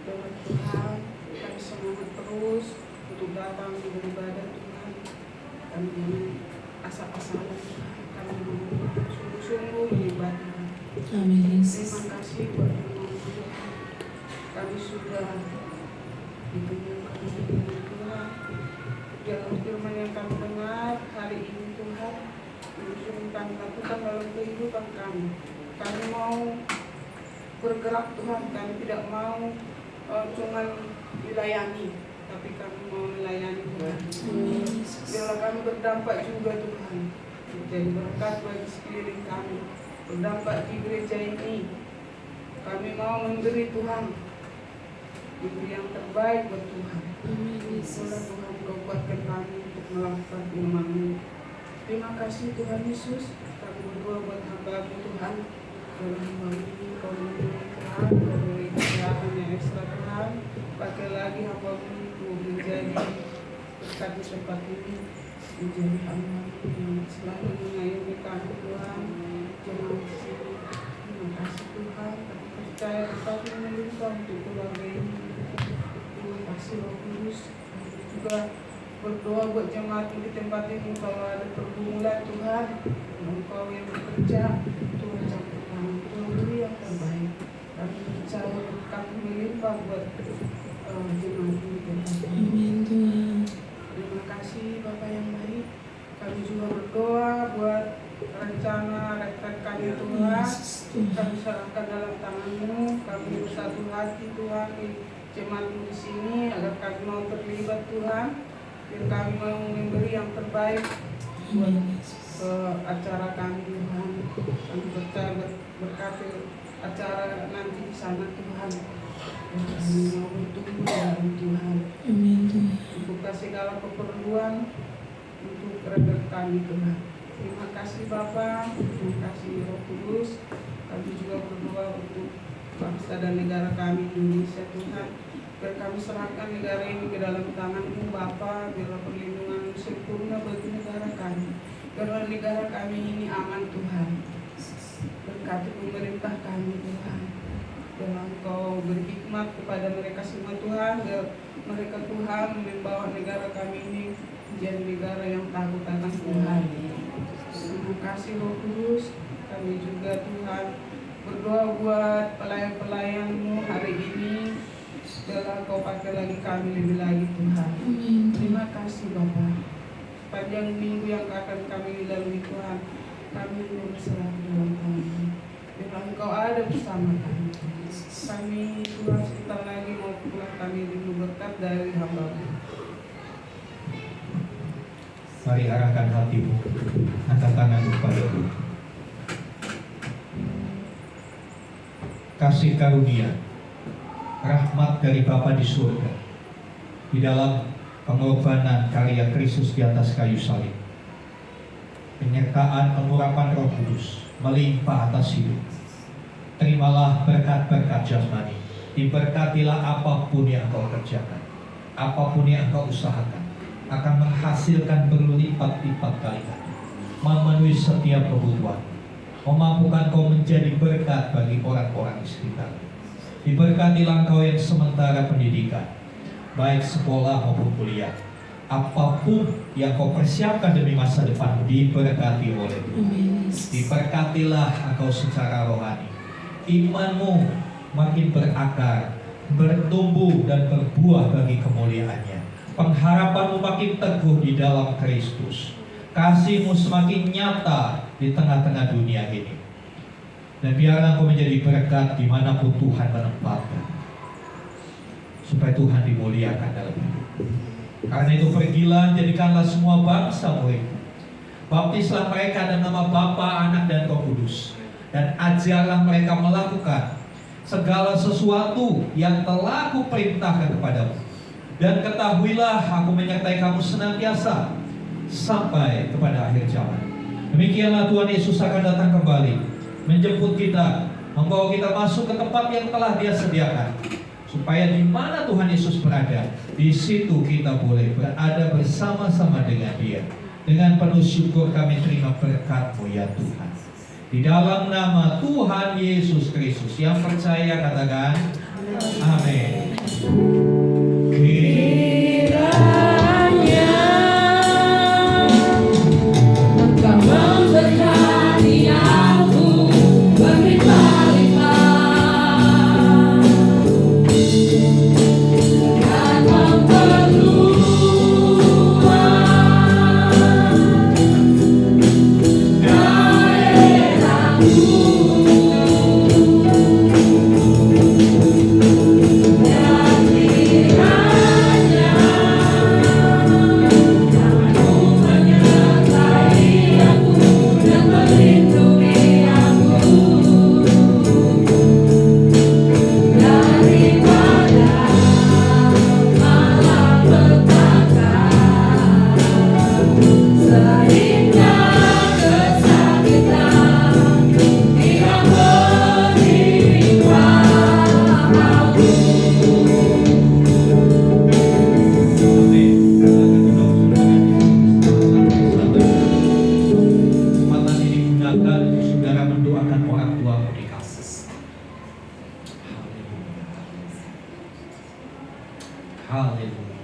Dengan Tuhan, kami semangat terus untuk datang beribadah Tuhan. Kami jangan asal-asalan Tuhan. Kami mau sungguh-sungguh menyembah Tuhan. Amin Yesus. Terima kasih buat Tuhan. Kami sudah dikenyangkan dengan Tuhan. Dalam firman yang kami dengar hari ini Tuhan, yang kami lakukan dalam kehidupan kami. Kami mau bergerak Tuhan. Kami tidak mau cuma dilayani, tapi kami mau melayani Tuhan. Biarlah kami berdampak juga Tuhan, menjadi berkat bagi sekeliling kami, berdampak di gereja ini. Kami mau memberi Tuhan, memberi yang terbaik buat Tuhan. Biarlah Tuhan Kau kuatkan kami untuk melakukan firman-Mu. Terima kasih Tuhan Yesus. Kami berdoa buat hamba-Mu Tuhan. Dalam hamba ini Kau memberi Tuhan, Kau beri kesehatan yang ekstra Tuhan. Pakai lagi hamba-Mu itu menjadi berkat di tempat ini, menjadi hamba-Mu yang selalu mengayomi kami Tuhan. Jangan sini. Terima kasih Tuhan. Kami percaya Kau melimpah untuk keluarga ini. Terima kasih Roh Kudus. Kami juga berdoa buat jemaat di tempat ini. Kalau ada pergumulan Tuhan, Engkau yang bekerja, Tuhan campur tangan, Tuhan beri yang terbaik. Kami percaya kami melimpah buat jemaat ini tempat ini. Amin Tuhan. Terima kasih Bapak yang baik. Kami juga berdoa buat rencana retret kami Tuhan. Kami serahkan dalam tangan-Mu. Kami bersatu hati Tuhan di jemaat-Mu di sini agar kami mau terlibat Tuhan. Dan kami mau memberi yang terbaik buat ke acara kami Tuhan. Kami percaya berkati acara nanti di sana Tuhan. Dan kami mau bertumbuh dalam Tuhan. Amin Tuhan. Buka segala keperluan untuk rekan kami Tuhan. Terima kasih Bapa, terima kasih Roh Kudus. Kami juga berdoa untuk bangsa dan negara kami Indonesia Tuhan. Biar kami serahkan negara ini ke dalam tangan-Mu Bapa. Biarlah perlindungan sempurna bagi negara kami. Biarlah negara kami ini aman Tuhan. Berkati pemerintah kami Tuhan. Biarlah Engkau berhikmat kepada mereka semua Tuhan. Biar mereka Tuhan membawa negara kami ini menjadi negara yang takut akan Tuhan. Terima kasih Roh Kudus. Kami juga Tuhan berdoa buat pelayan-pelayan-Mu hari ini. Biarlah Kau pakai lagi kami lebih lagi Tuhan. Terima kasih Bapa. Panjang minggu yang akan kami lalui Tuhan, kami berserah dalam tangan-Mu. Biarlah Engkau ada bersama kami. Kami Tuhan sebentar lagi mau pulang, kami rindu berkat dari hamba-Mu. Mari arahkan hatimu, angkat tangan kepada Tuhan. Kasih karunia, rahmat dari Bapa di surga, di dalam pengorbanan karya Kristus di atas kayu salib, penyertaan pengurapan Roh Kudus melimpah atas hidup. Terimalah berkat-berkat jasmani, diberkatilah apapun yang kau kerjakan, apapun yang kau usahakan, akan menghasilkan berlipat-lipat kali ganda, memenuhi setiap kebutuhan, memampukan kau menjadi berkat bagi orang-orang di sekitar. Diberkatilah kau yang sementara pendidikan, baik sekolah maupun kuliah, apapun yang kau persiapkan demi masa depan diberkati oleh Tuhan. Diberkatilah engkau secara rohani, imanmu makin berakar, bertumbuh dan berbuah bagi kemuliaannya. Pengharapanmu makin teguh di dalam Kristus. Kasihmu semakin nyata di tengah-tengah dunia ini. Dan biarlah kau menjadi berkat dimanapun Tuhan menempatkan, supaya Tuhan dimuliakan dalam hidup. Karena itu pergilah, jadikanlah semua bangsa muridmu. Baptislah mereka dalam nama Bapa, Anak, dan Roh Kudus. Dan ajarlah mereka melakukan segala sesuatu yang telah kuperintahkan kepadamu. Dan ketahuilah aku menyertai kamu senantiasa sampai kepada akhir zaman. Demikianlah Tuhan Yesus akan datang kembali, menjemput kita, membawa kita masuk ke tempat yang telah Dia sediakan, supaya di mana Tuhan Yesus berada, di situ kita boleh berada bersama-sama dengan Dia. Dengan penuh syukur kami terima berkat-Mu ya Tuhan. Di dalam nama Tuhan Yesus Kristus, yang percaya katakan amin. Kiranya Engkau memberkati aku berlimpah-limpah dan memperluas daerahku. Haleluya.